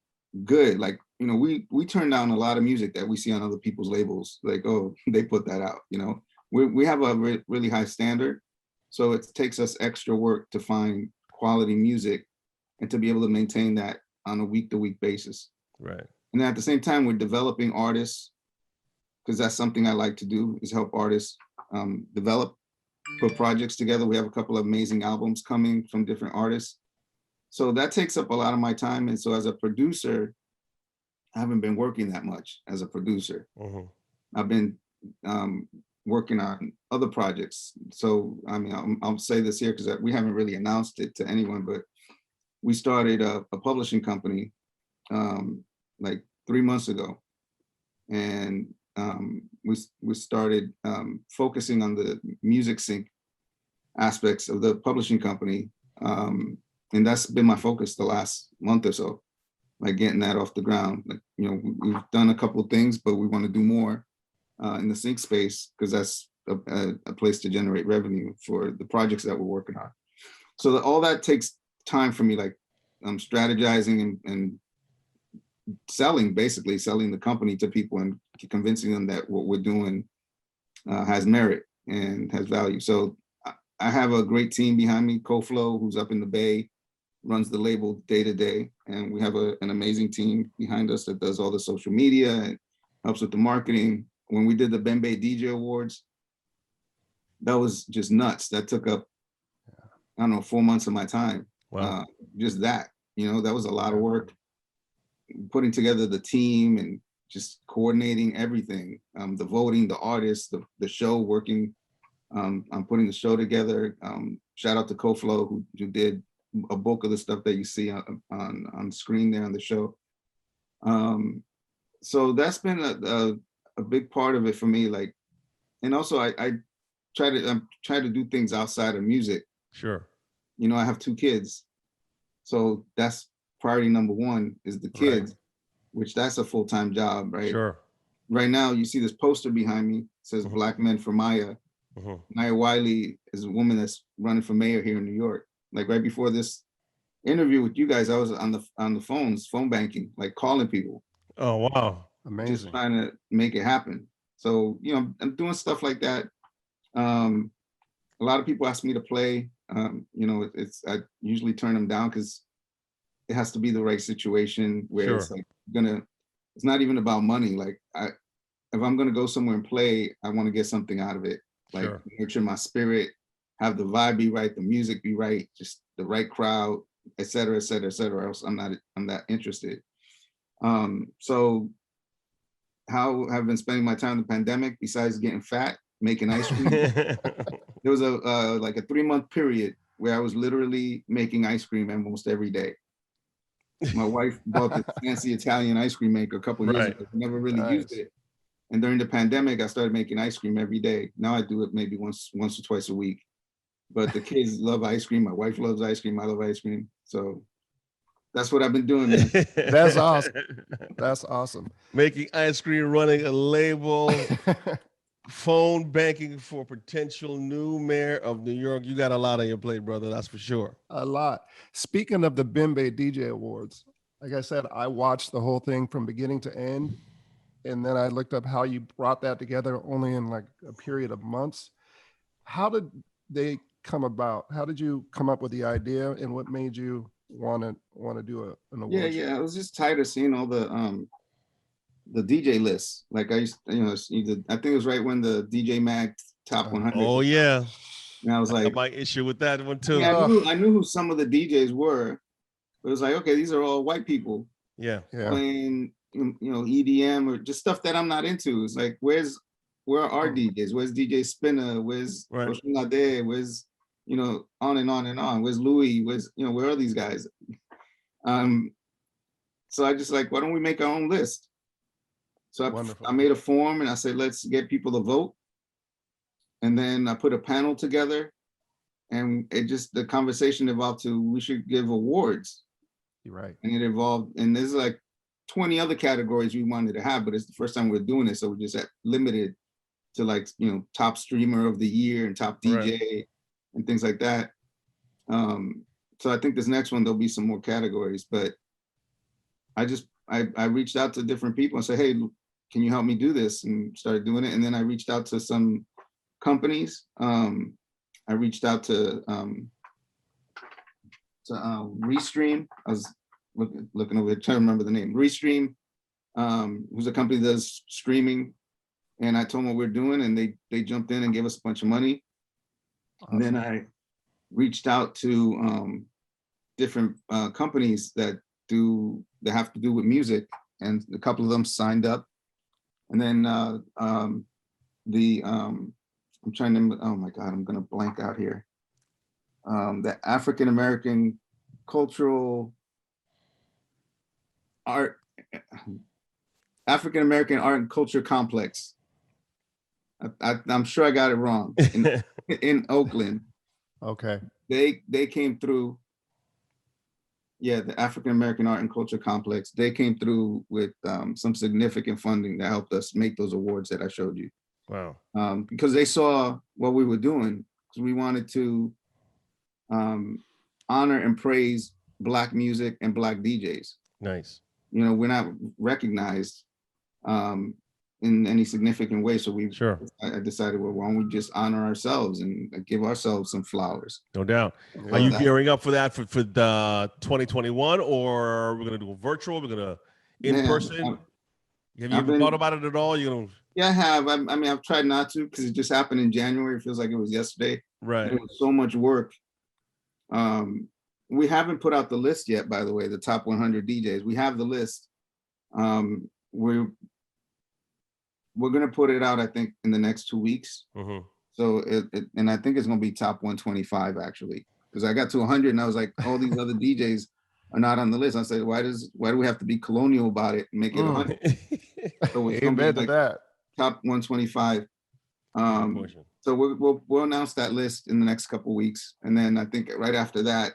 good. Like, you know, we turn down a lot of music that we see on other people's labels. Like, oh, they put that out, you know. We have a really high standard. So it takes us extra work to find quality music and to be able to maintain that on a week-to-week basis. Right. And then at the same time, we're developing artists, because that's something I like to do, is help artists develop, put projects together. We have a couple of amazing albums coming from different artists. So that takes up a lot of my time. And so as a producer, I haven't been working that much as a producer. I've been working on other projects. So, I mean, I'll say this here because we haven't really announced it to anyone, but we started a publishing company like 3 months ago. And we started focusing on the music sync aspects of the publishing company. And that's been my focus the last month or so, like getting that off the ground. Like, you know, we've done a couple of things, but we want to do more in the sync space, because that's a place to generate revenue for the projects that we're working on. So all that takes time for me, like strategizing and basically selling the company to people and convincing them that what we're doing has merit and has value. So I have a great team behind me. Koflo, who's up in the Bay, runs the label day to day. And we have an amazing team behind us that does all the social media and helps with the marketing. When we did the Bembe DJ Awards, that was just nuts. That took up, I don't know, 4 months of my time. Wow. Just that, you know, that was a lot of work, putting together the team and just coordinating everything, the voting, the artists, the show, working on putting the show together. Shout out to Koflo, who did a bulk of the stuff that you see on screen there on the show. So that's been a big part of it for me. Like, and also I try to do things outside of music. Sure. You know, I have 2 kids, so that's priority number 1 is the kids. which that's a full-time job, right? Sure. Right now, you see this poster behind me, it says Black Men for Maya. Maya Wiley is a woman that's running for mayor here in New York. Like right before this interview with you guys, I was on the phone banking, like calling people. Oh, wow. Amazing. Just trying to make it happen. So, you know, I'm doing stuff like that. A lot of people ask me to play. You know, I usually turn them down because it has to be the right situation where it's like it's not even about money. Like if I'm gonna go somewhere and play, I want to get something out of it. Like nurture my spirit, have the vibe be right, the music be right, just the right crowd, et cetera, et cetera, et cetera. Else I'm not interested. So how have I been spending my time in the pandemic besides getting fat, making ice cream? There was like a 3-month period where I was literally making ice cream almost every day. My wife bought this fancy Italian ice cream maker a couple years ago. Never really used it. And during the pandemic, I started making ice cream every day. Now I do it maybe once or twice a week. But the kids love ice cream. My wife loves ice cream. I love ice cream. So that's what I've been doing, man. That's awesome. That's awesome. Making ice cream, running a label, phone banking for potential new mayor of New York. You got a lot on your plate, brother. That's for sure. A lot. Speaking of the Bembe DJ Awards, like I said, I watched the whole thing from beginning to end. And then I looked up how you brought that together only in like a period of months. How did they come about? How did you come up with the idea, and what made you want to do an award? Yeah. I was just tired of seeing all the DJ lists. Like I used to, you know, I think it was right when the DJ Mag Top 100. Oh yeah. And I was like, I got my issue with that one too. I mean, I knew who some of the DJs were. But it was like, okay, these are all white people. Yeah. Playing, you know, EDM or just stuff that I'm not into. It's like, where are our DJs? Where's DJ Spinner? Where's Oshunade? Where's, you know, on and on and on. Where's Louis? Where's, you know, where are these guys? So I just like, why don't we make our own list? So I made a form and I said, let's get people to vote. And then I put a panel together, and the conversation evolved to, we should give awards. You're right. And it evolved, and there's like 20 other categories we wanted to have, but it's the first time we're doing it. So we're just limited to like, you know, top streamer of the year and top DJ and things like that. So I think this next one, there'll be some more categories, but I reached out to different people and said, hey, can you help me do this? And started doing it. And then I reached out to some companies. I reached out to Restream. I was looking over here, trying to remember the name. Restream, who's a company that does streaming. And I told them what we're doing, and they jumped in and gave us a bunch of money. Awesome. And then I reached out to different companies that have to do with music, and a couple of them signed up. And then I'm trying to, oh my God, I'm gonna blank out here. The African American Art and Culture Complex. I'm sure I got it wrong. In Oakland. Okay. They came through. Yeah, the African American Art and Culture Complex. They came through with some significant funding that helped us make those awards that I showed you. Wow. Because they saw what we were doing, because we wanted to honor and praise Black music and Black DJs. Nice. You know, we're not recognized in any significant way. So I decided, well, why don't we just honor ourselves and give ourselves some flowers? No doubt. Are you gearing up for that for the 2021, or we're gonna do a virtual? We're gonna in person? Have you ever thought about it at all? Yeah, I have. I mean, I've tried not to, because it just happened in January. It feels like it was yesterday. Right. It was so much work. We haven't put out the list yet, by the way, the top 100 DJs. We have the list. We're gonna put it out, I think, in the next 2 weeks. Mm-hmm. So and I think it's gonna be top 125 actually, because I got to 100 and I was like, all these other DJs are not on the list. I said, why do we have to be colonial about it and make it 100? So it's gonna be like top 125. So we'll announce that list in the next couple of weeks, and then I think right after that,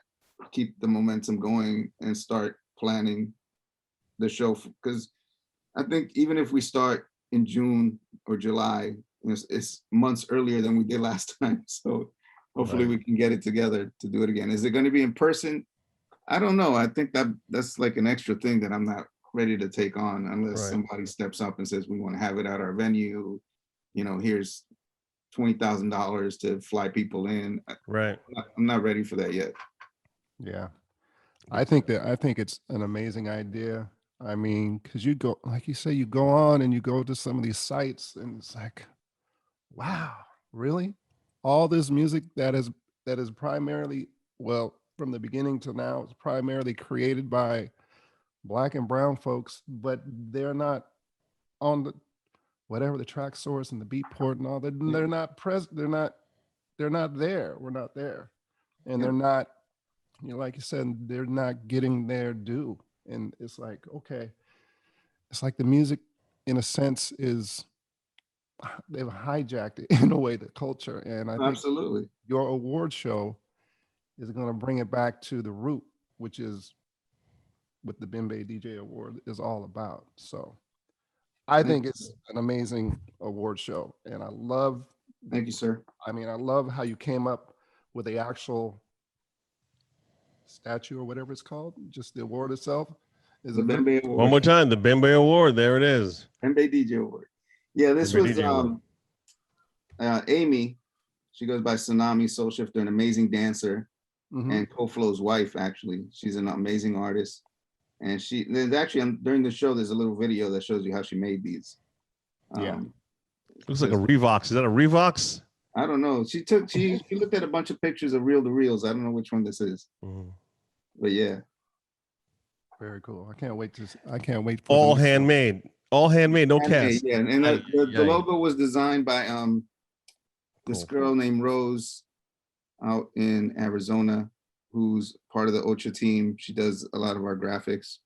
keep the momentum going and start planning the show, because I think even if we start in June or July, it's months earlier than we did last time. So hopefully we can get it together to do it again. Is it going to be in person? I don't know. I think that's like an extra thing that I'm not ready to take on unless somebody steps up and says, we want to have it at our venue. Here's $20,000 to fly people in. Right. I'm not ready for that yet. Yeah. I think it's an amazing idea. I mean, because you go, like you say, you go on and you go to some of these sites and it's like, wow, really? All this music that is primarily, well, from the beginning to now, it's primarily created by Black and brown folks, but they're not on the whatever the track source and the beat port and all that. They're not present. They're not there. We're not there, and they're not. Like you said, they're not getting their due. And it's like, okay, it's like the music, in a sense, they've hijacked it in a way, the culture. And I think Absolutely. your award show is going to bring it back to the root, which is what the Bembe DJ Award is all about. So I think it's an amazing award show. And I love. Thank you, sir. I mean, I love how you came up with the actual statue or whatever it's called, just the award itself. Is the Bembe Award. One more time, the Bembe Award. There it is. Bembe DJ Award. Yeah, this Bembe was Amy. She goes by Tsunami Soul Shifter, an amazing dancer, and Koflo's wife. Actually, she's an amazing artist. And there's actually during the show, there's a little video that shows you how she made these. Looks like a Revox. Is that a Revox? I don't know. She looked at a bunch of pictures of reel to reels. I don't know which one this is. But yeah. Very cool. I can't wait for all handmade. All handmade, no cast. Yeah, and the logo was designed by this girl named Rose out in Arizona, who's part of the Ocha team. She does a lot of our graphics.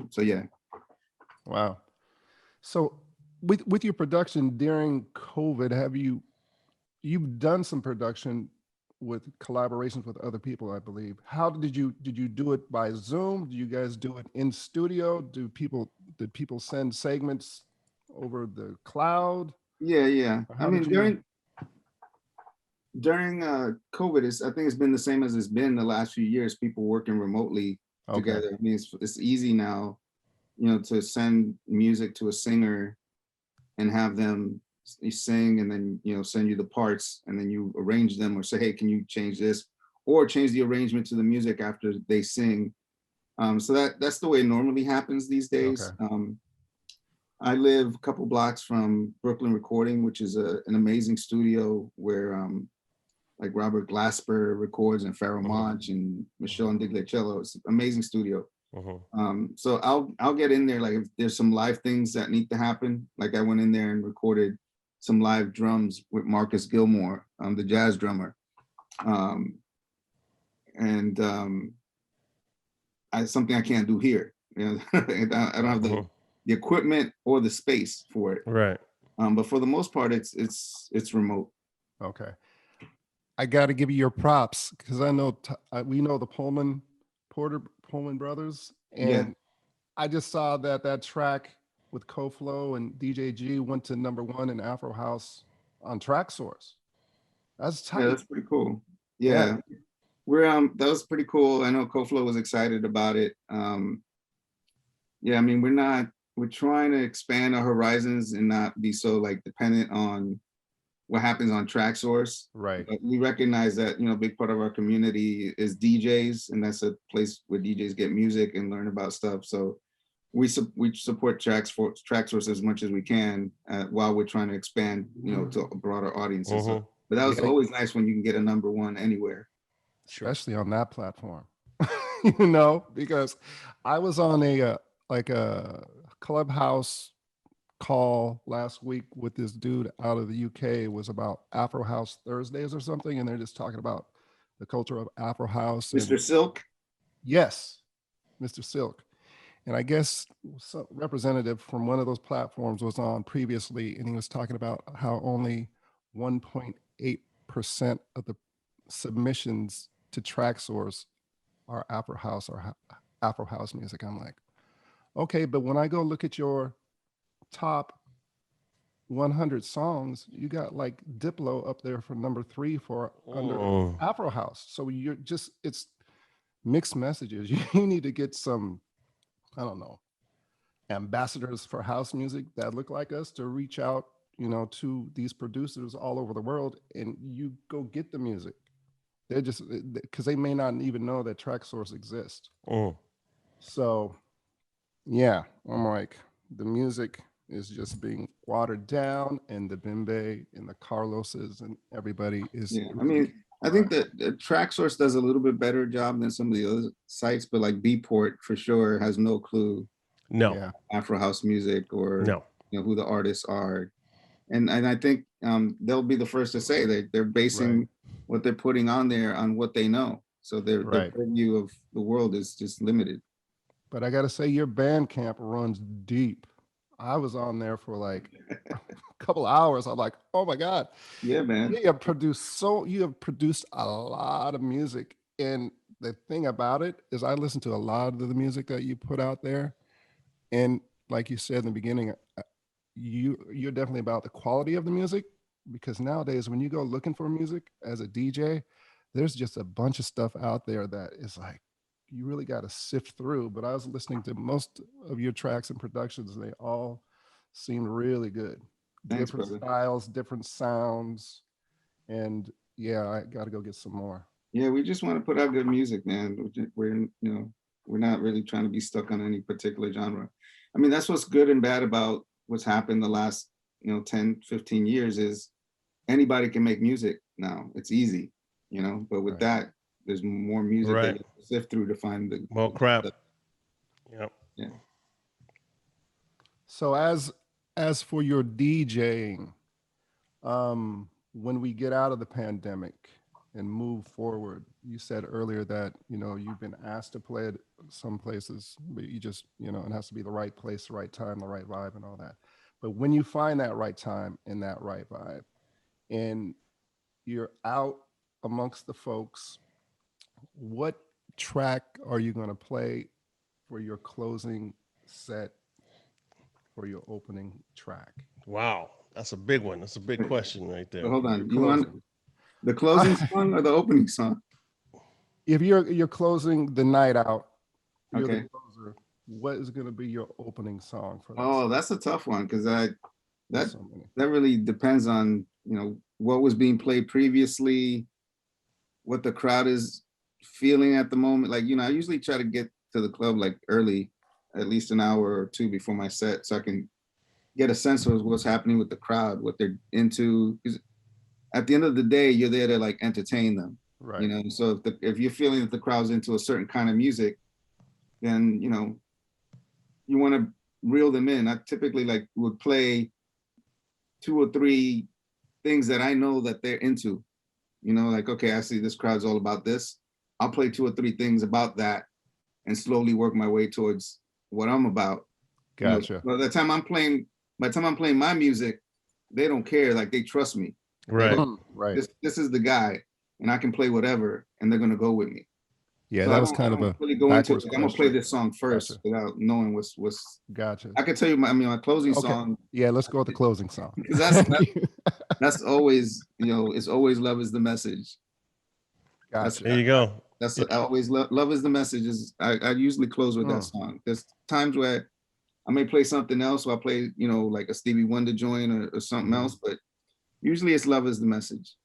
So yeah. Wow. So with your production during COVID, you've done some production with collaborations with other people, I believe. How did you do it by Zoom? Do you guys do it in studio? Did people send segments over the cloud? Yeah. I mean, during COVID, I think it's been the same as it's been the last few years, people working remotely together. I mean, it's easy now, to send music to a singer and have them sing and then, send you the parts and then you arrange them or say, hey, can you change this? Or change the arrangement to the music after they sing. So that's the way it normally happens these days. Okay. I live a couple blocks from Brooklyn Recording, which is an amazing studio where like Robert Glasper records and Pharoah Monch and Michelle Indiglicello. It's an amazing studio. So I'll get in there, like if there's some live things that need to happen. Like I went in there and recorded some live drums with Marcus Gilmore, the jazz drummer. Something I can't do here. I don't have the equipment or the space for it. Right. But for the most part, it's remote. Okay. I got to give you your props because I know we know the Pullman brothers, and I just saw that track with Koflo and DJ G went to #1 in Afro House on Track Source. That's tight. Yeah, that's pretty cool. Yeah. We're that was pretty cool. I know Koflo was excited about it. Yeah, I mean, we're trying to expand our horizons and not be so like dependent on what happens on Track Source. Right. But we recognize that, a big part of our community is DJs, and that's a place where DJs get music and learn about stuff. So we support Track Source as much as we can while we're trying to expand, to broader audiences. So, but that was always nice when you can get a #1 anywhere. Especially on that platform, because I was on a Clubhouse call last week with this dude out of the UK. It was about Afro House Thursdays or something, and they're just talking about the culture of Afro House. Mr. Silk? Yes, Mr. Silk. And I guess some representative from one of those platforms was on previously, and he was talking about how only 1.8% of the submissions to Track Source are Afro House or Afro House music. I'm like, Okay, but when I go look at your top 100 songs, you got like Diplo up there for number 3 for under Mm. Afro House. So you're just, it's mixed messages. You need to get some, I don't know, ambassadors for house music that look like us to reach out, to these producers all over the world, and you go get the music. They're just because they may not even know that Track Source exists. Mm. So yeah, I'm like, the music is just being watered down, and the Bembe and the Carloses and everybody is Yeah, I really mean, I think trying. that Track Source does a little bit better job than some of the other sites, but like Beatport for sure has no clue No, Yeah, Afro house music or no, who the artists are, and I think they'll be the first to say that they're right, basing what they're putting on there on what they know, so their right. purview of the world is just limited. But I got to say, your Bandcamp runs deep. I was on there for like a couple hours. I'm like, oh my God, Yeah, man. you have produced a lot of music. And the thing about it is I listen to a lot of the music that you put out there. And like you said in the beginning, you're definitely about the quality of the music, because nowadays when you go looking for music as a DJ, there's just a bunch of stuff out there that is like you really got to sift through. But I was listening to most of your tracks and productions, and they all seemed really good. Thanks, Different brother. styles, different sounds, and yeah, I got to go get some more. Yeah, we just want to put out good music, man. We're not really trying to be stuck on any particular genre. I mean, that's what's good and bad about what's happened the last 10, 15 years is anybody can make music now. It's easy, but with Right. that, there's more music that you right. have to sift through to find Well, the good crap. stuff. Yep. Yeah. So as for your DJing, when we get out of the pandemic and move forward, you said earlier that you've been asked to play at some places, but you just it has to be the right place, the right time, the right vibe, and all that. But when you find that right time and that right vibe, and you're out amongst the folks, what track are you going to play for your closing set, for your opening track? Wow, that's a big one. That's a big Wait, question right so there. hold Your on. You want closing. the closing song or the opening song? If you're closing the night out, you're the Okay. closer. What is going to be your opening song for that? Oh, that's a tough one because There's that so many. that really depends on what was being played previously, what the crowd is feeling at the moment. Like I usually try to get to the club like early, at least an hour or two before my set, so I can get a sense of what's happening with the crowd, what they're into. Because at the end of the day, you're there to like entertain them. Right. So if you're feeling that the crowd's into a certain kind of music, then you want to reel them in. I typically like would play 2 or 3 things that I know that they're into. Like, okay, I see this crowd's all about this. I'll play 2 or 3 things about that and slowly work my way towards what I'm about. Gotcha. By the time I'm playing my music, they don't care. Like they trust me. Like, Right. okay, Right. this is the guy, and I can play whatever, and they're gonna go with me. Yeah, So that I was don't I kind of don't a really go into it. backwards Like, I'm gonna play question. this song first Gotcha. without knowing what's. Gotcha. I can tell you my closing Okay. song Yeah, let's go with the closing song. because that's always it's always love is the message. That's Gotcha. There you go. that's Yeah. I always love is the message is I usually close with that Mm, song. There's times where I may play something else, or I play like a Stevie Wonder joint or something mhm. else, but usually it's love is the message.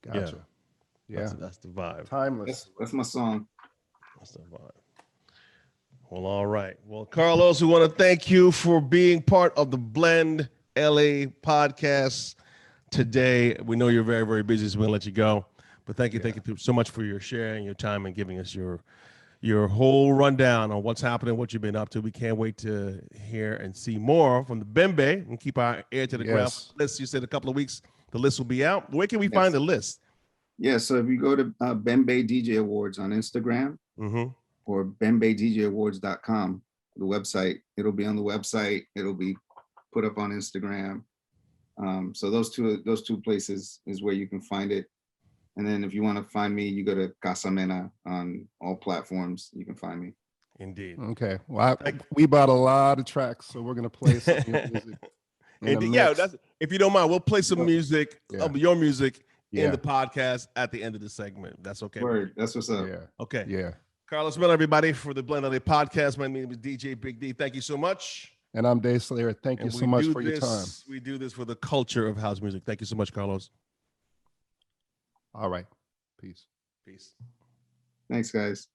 Yeah. Gotcha. Yeah. That's the vibe. Timeless. That's my song. That's the vibe. Well, all right. Well, Carlos, we want to thank you for being part of the Blend LA podcast today. We know you're very, very busy, so we're gonna let you go. But Yeah. thank you so much for your sharing your time and giving us your whole rundown on what's happening, what you've been up to. We can't wait to hear and see more from the Bembe and keep our ear to the ground. Yes. List, you said a couple of weeks, the list will be out. Where can we find Yes. the list? Yeah. So if you go to Bembe DJ Awards on Instagram Mm-hmm. or BembeDJAwards.com, the website, it'll be on the website. It'll be put up on Instagram. So those two places is where you can find it. And then if you want to find me, you go to Casa Mena on all platforms. You can find me. Indeed. Okay. Well, we bought a lot of tracks, so we're gonna play some of your music. Yeah, that's if you don't mind, we'll play some music Yeah. your music in Yeah. the podcast at the end of the segment. That's okay. Word. That's what's up. Yeah. Okay. Yeah. Carlos Miller, everybody, for the Blend LA podcast. My name is DJ Big D. Thank you so much. And I'm Dave Slayer. Thank you so much for your time. We do this for the culture of house music. Thank you so much, Carlos. All right. Peace. Peace. Thanks, guys.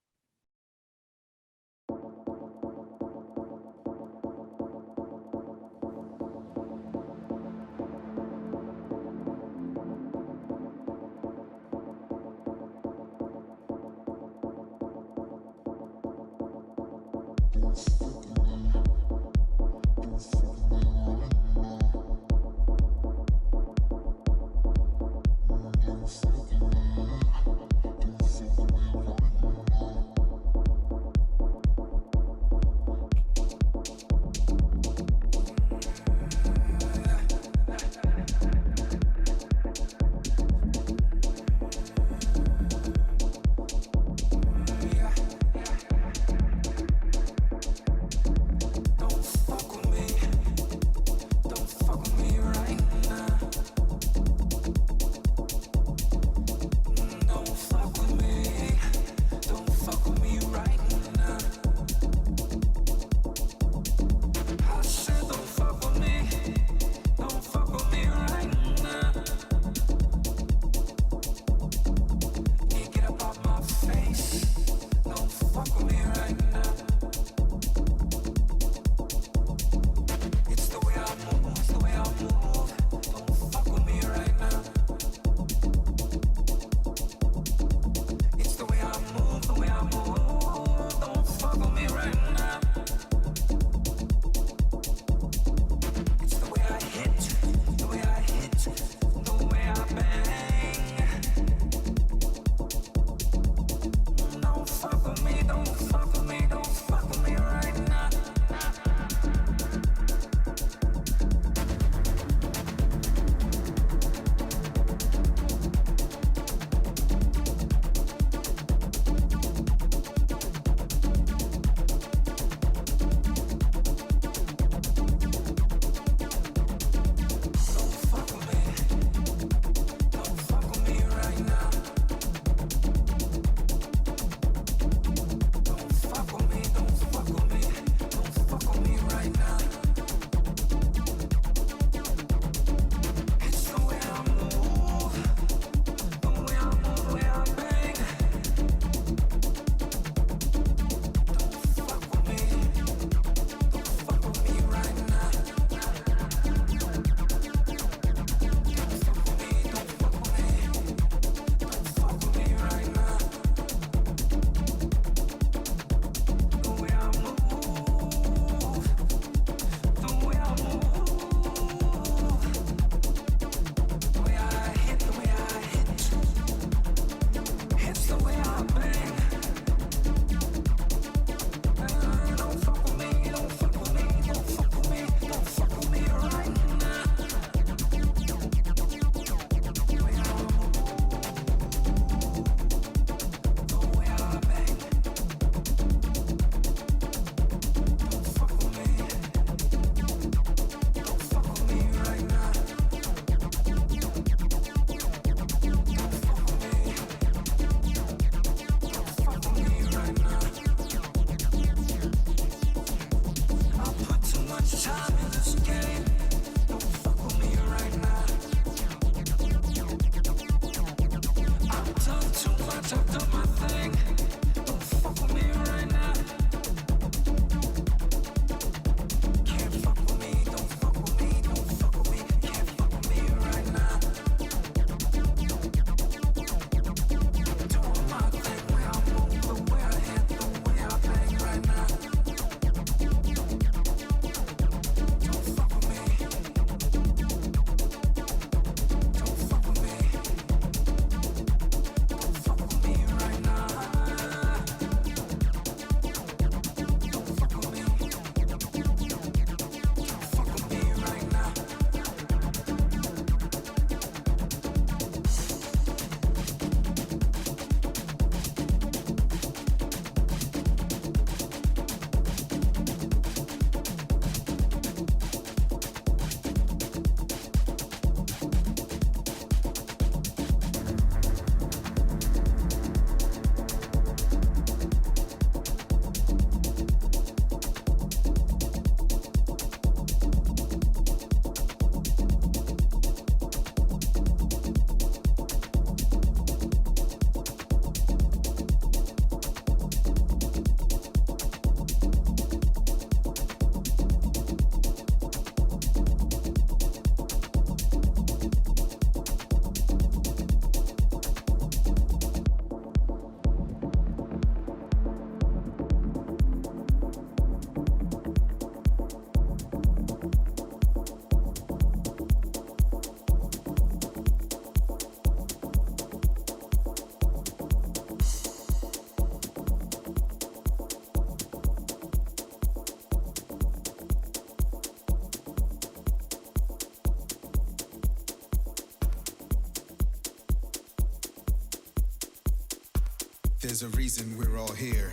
There's a reason we're all here.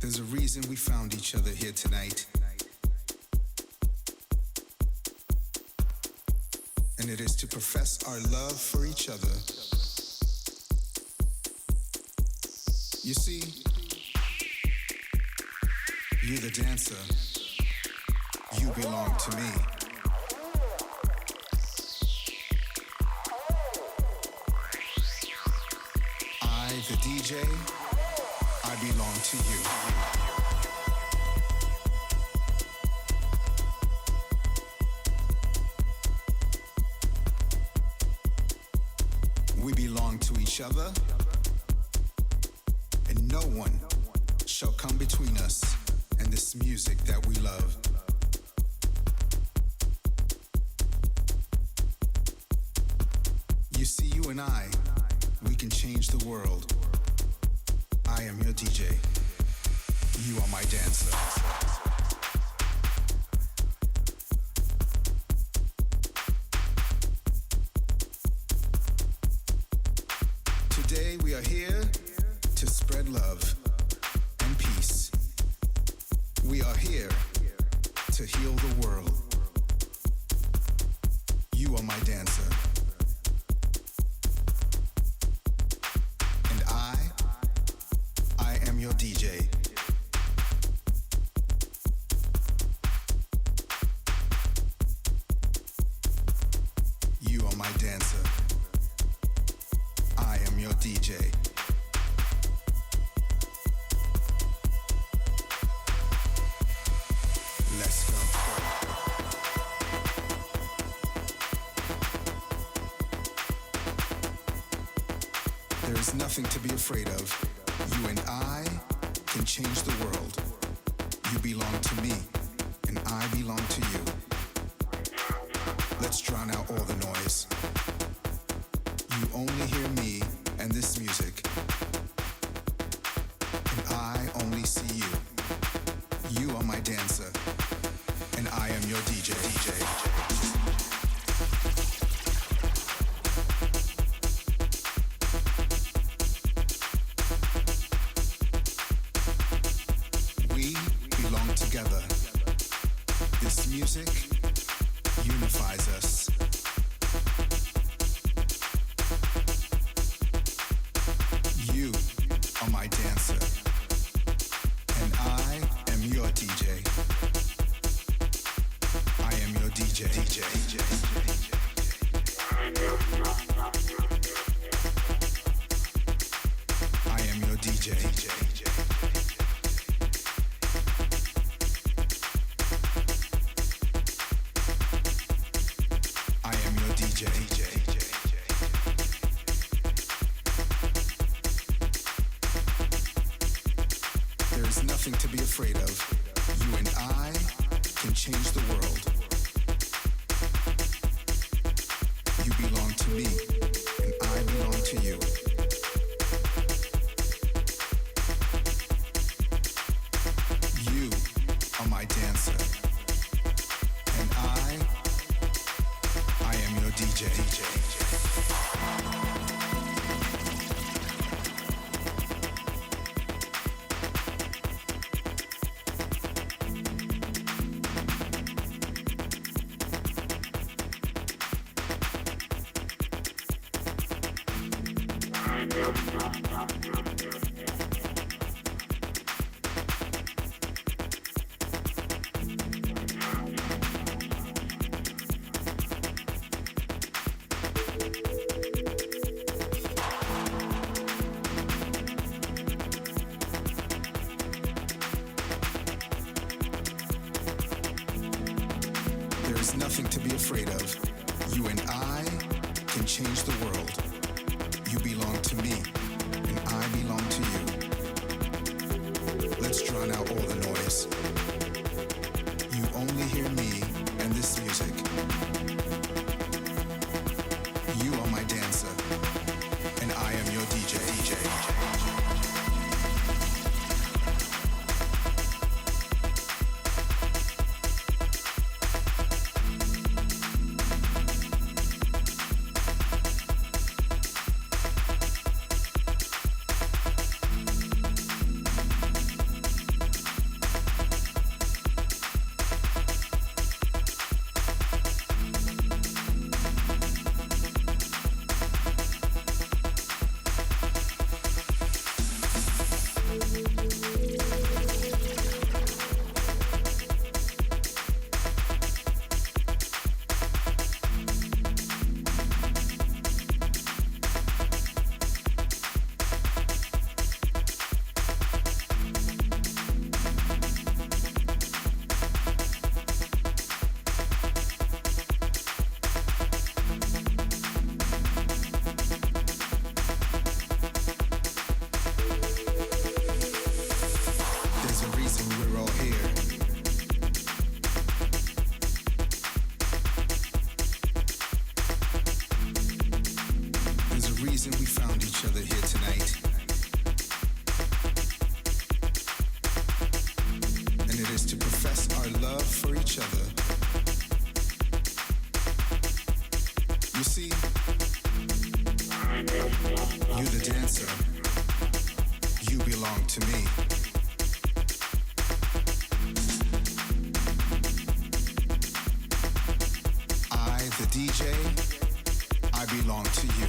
There's a reason we found each other here tonight. And it is to profess our love for each other. You see, you the dancer, you belong to me. I, the DJ, I belong to you. We belong to each other, and no one shall come between us and this music that we love. You see, you and I, we can change the world. I am your DJ. You are my dancer. Today we are here to spread love and peace. We are here to heal the world. You are my dancer. And I am your DJ. You are my dancer. I am your DJ. Let's go. There is nothing to be afraid of. You and I can change the world. You belong to me, and I belong to you. Let's drown out all the noise. You only hear me and this music, and I only see you. You are my dancer, and I am your DJ. We belong together. This music unifies us. You are my dancer, and I am your DJ. I am your DJ. I am your DJ. I am your DJ. There is nothing to be afraid of. You and I can change the world. You belong to me, and I belong to you. You are my dancer, and I am your DJ. There is nothing to be afraid of. You and I can change the world. You belong to me, and I belong to you. Let's drown out all the noise. You only hear me and this music. You are my dancer, and I am your DJ. You the dancer. You belong to me. I, the DJ, I belong to you.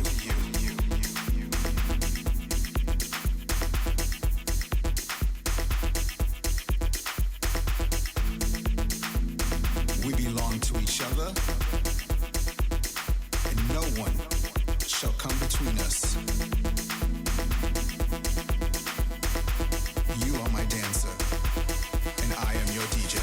We belong to each other, and no one shall come between us. You are my dancer, and I am your DJ.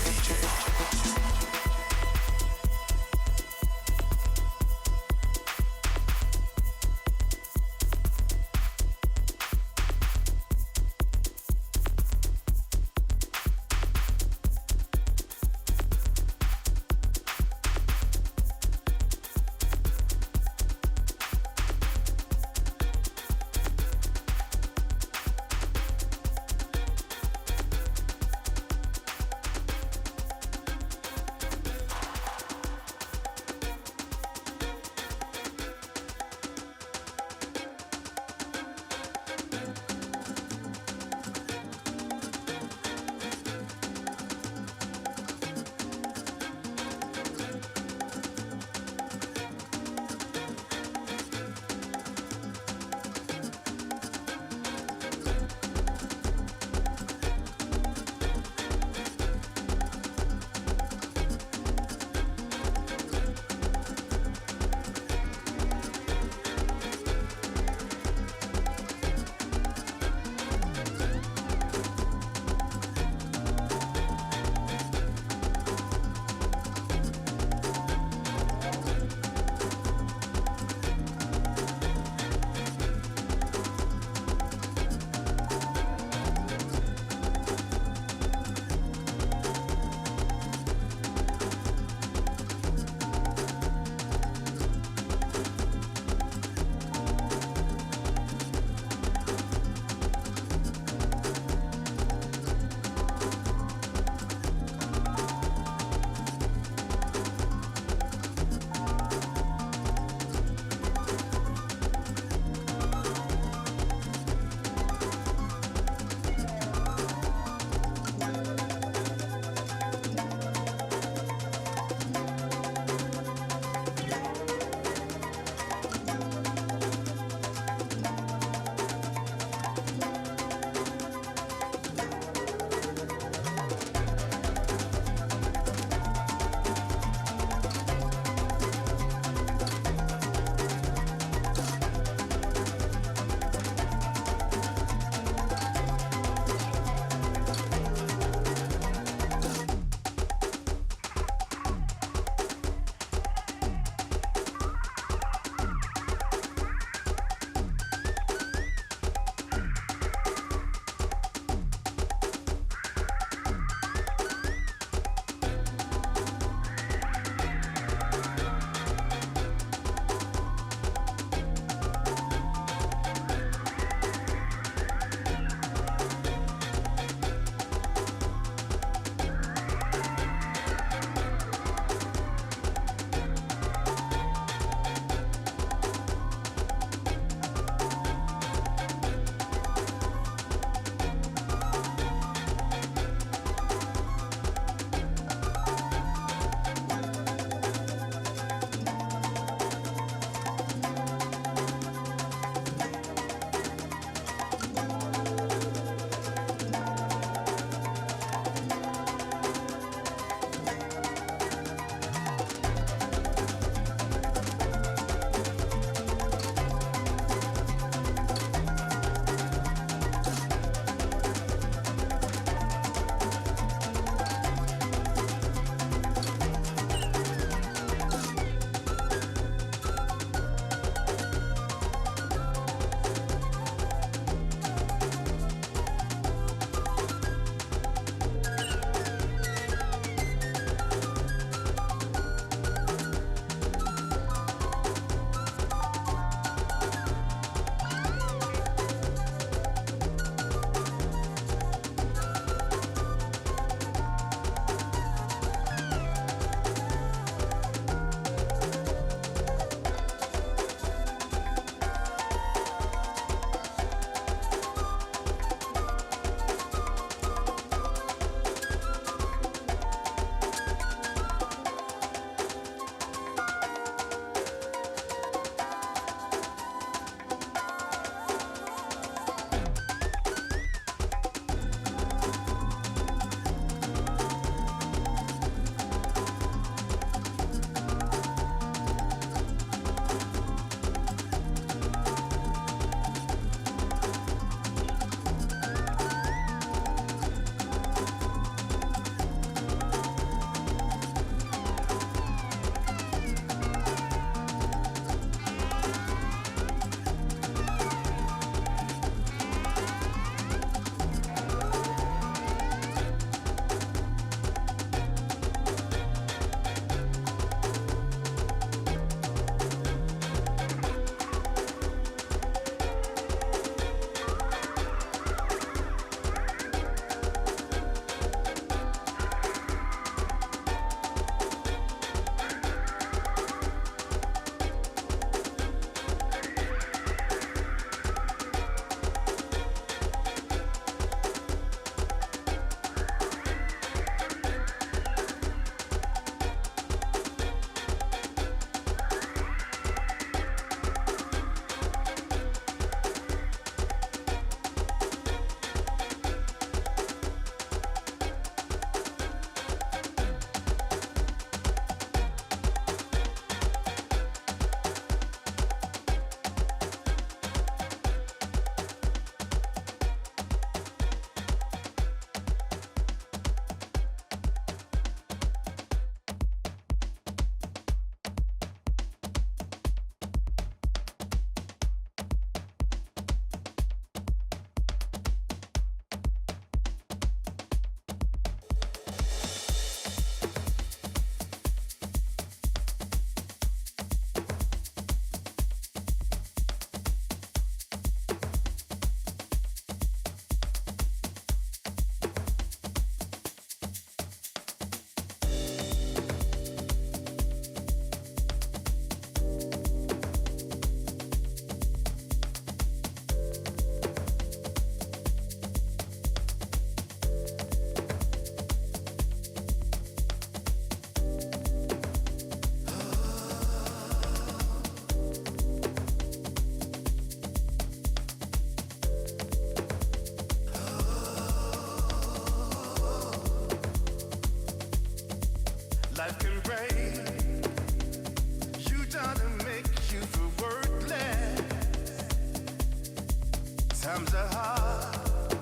times are hard,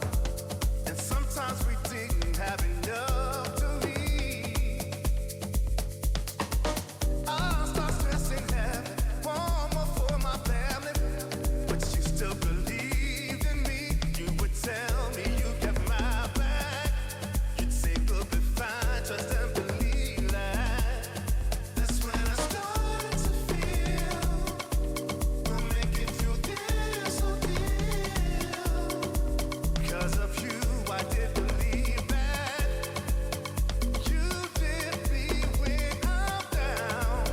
and sometimes we didn't have enough to leave. I start stressing heaven, one more for my family, but you still believed in me. You would tell me you kept my back. You'd say we'll be fine, trust and believe that. That's when I started to feel we'll make it through this ordeal. Because of you, I did believe that. You did me when I'm down.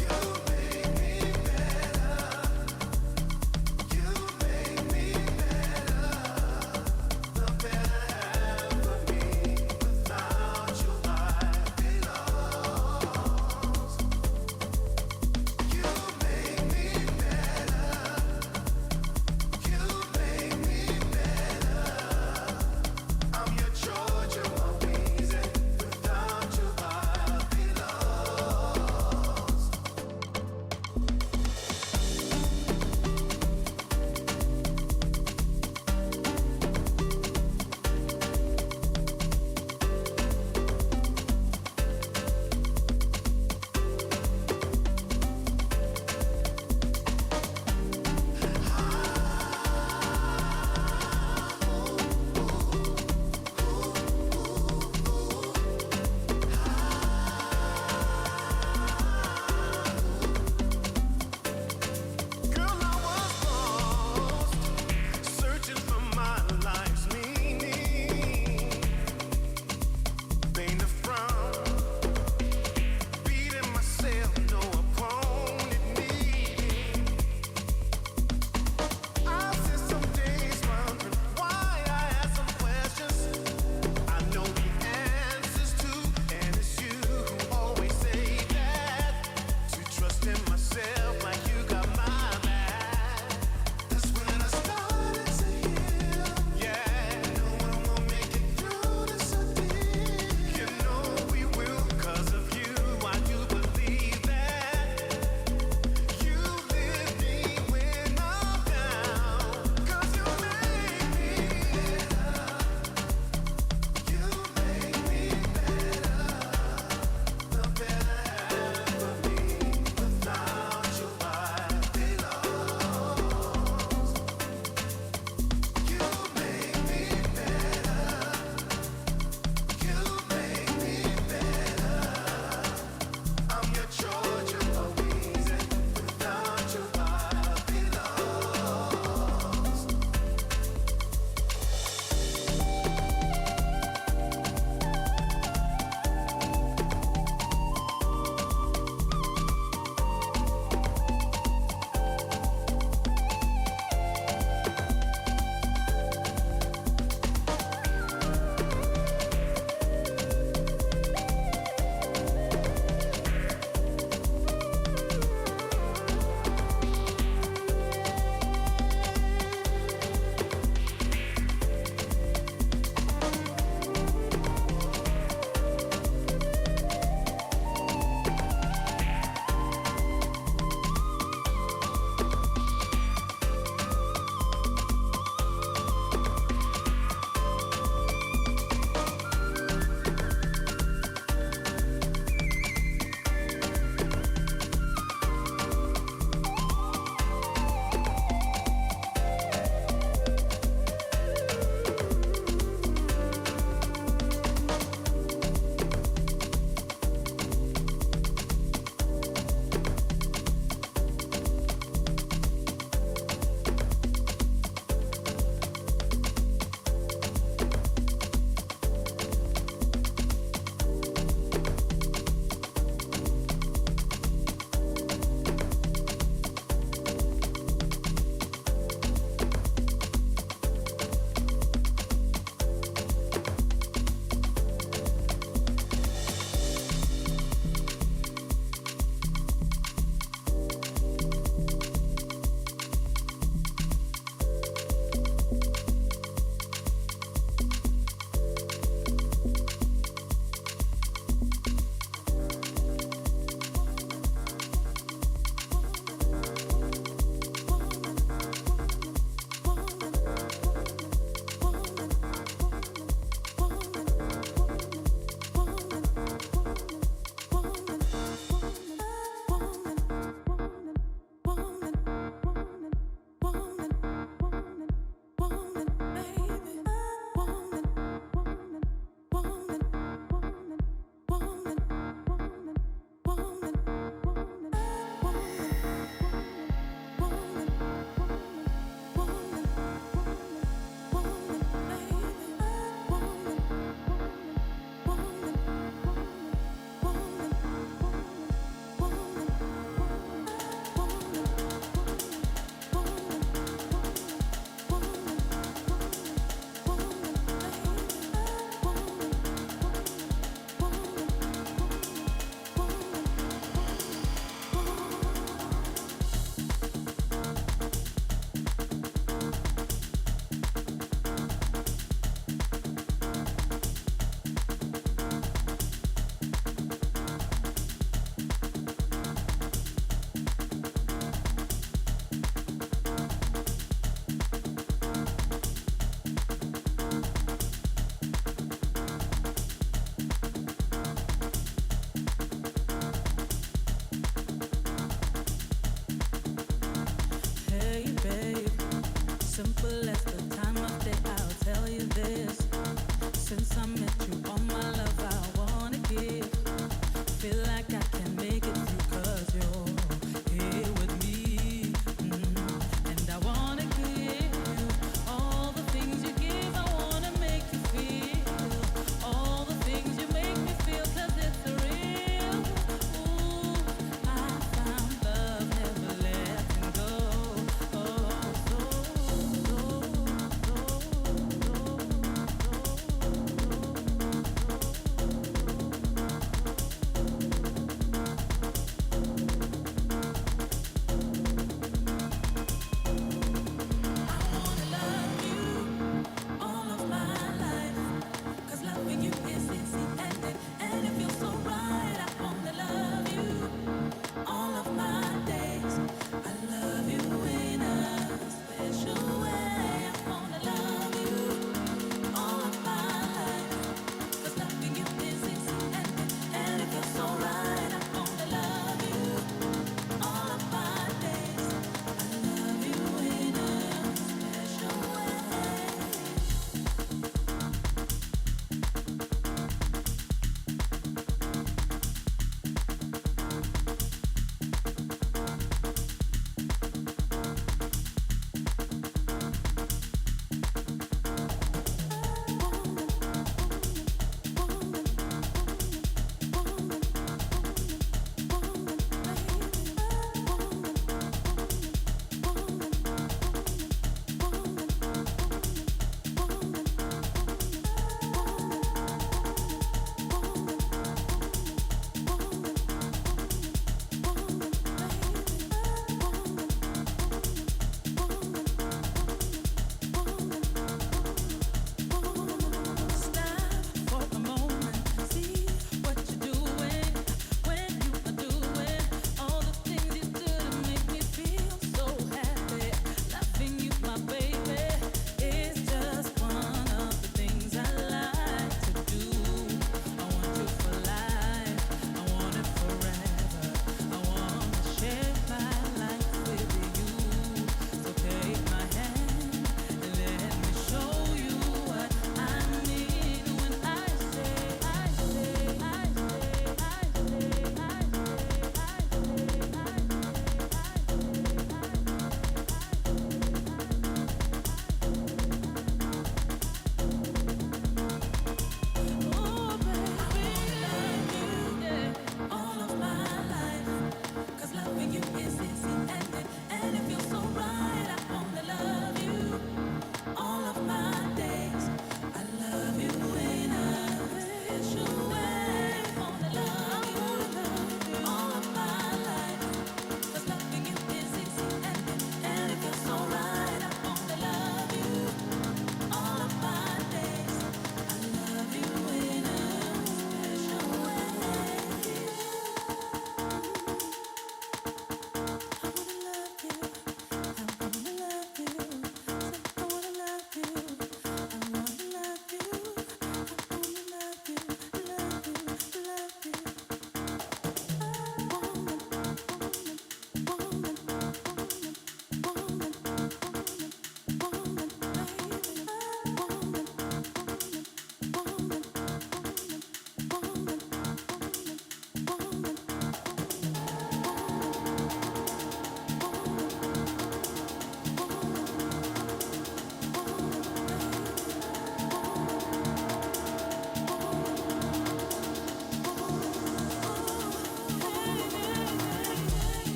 You made me better. You made me better. The better half of me. Without you, I'd be lost. You made me better. You made me better. I'm your Georgia, my reason. Without you, I'd be lost. Girl, I was lost, searching for my life's meaning. Pain to frown, beating myself, no opponent needing. I spent some days wondering why I had some questions I know the answers to, and it's you who always say that. To trust in myself like you got my back. That's when I started to heal. Yeah, knowing we'll make it through this ordeal. You know we will, 'cause of you, I do believe that. You lift me when I'm down. 'Cause you made me better. You made me better. The better half of me. Without you, Simple as the time of day, I'll tell you this. Since I met you, all my love I wanna give. Feel like I can make it through 'cause you're here with me. And I wanna give you all the things you give. I wanna make you feel all the things you make me feel 'cause it's real. Ooh, I found love never letting go. Oh, so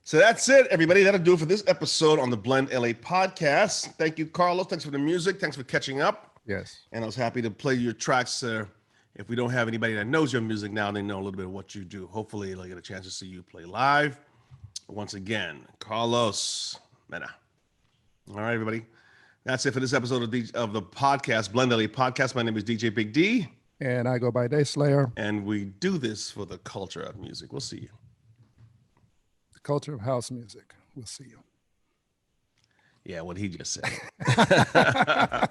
So that's it, everybody. That'll do it for this episode on the Blend LA podcast. Thank you, Carlos. Thanks for the music. Thanks for catching up. Yes. And I was happy to play your tracks. If we don't have anybody that knows your music now, they know a little bit of what you do. Hopefully, they'll get a chance to see you play live. Once again, Carlos Mena. All right, everybody. That's it for this episode of the podcast, Blend LA podcast. My name is DJ Big D. And I go by Day Slayer. And we do this for the culture of music. We'll see you. The culture of house music. We'll see you. Yeah, what he just said.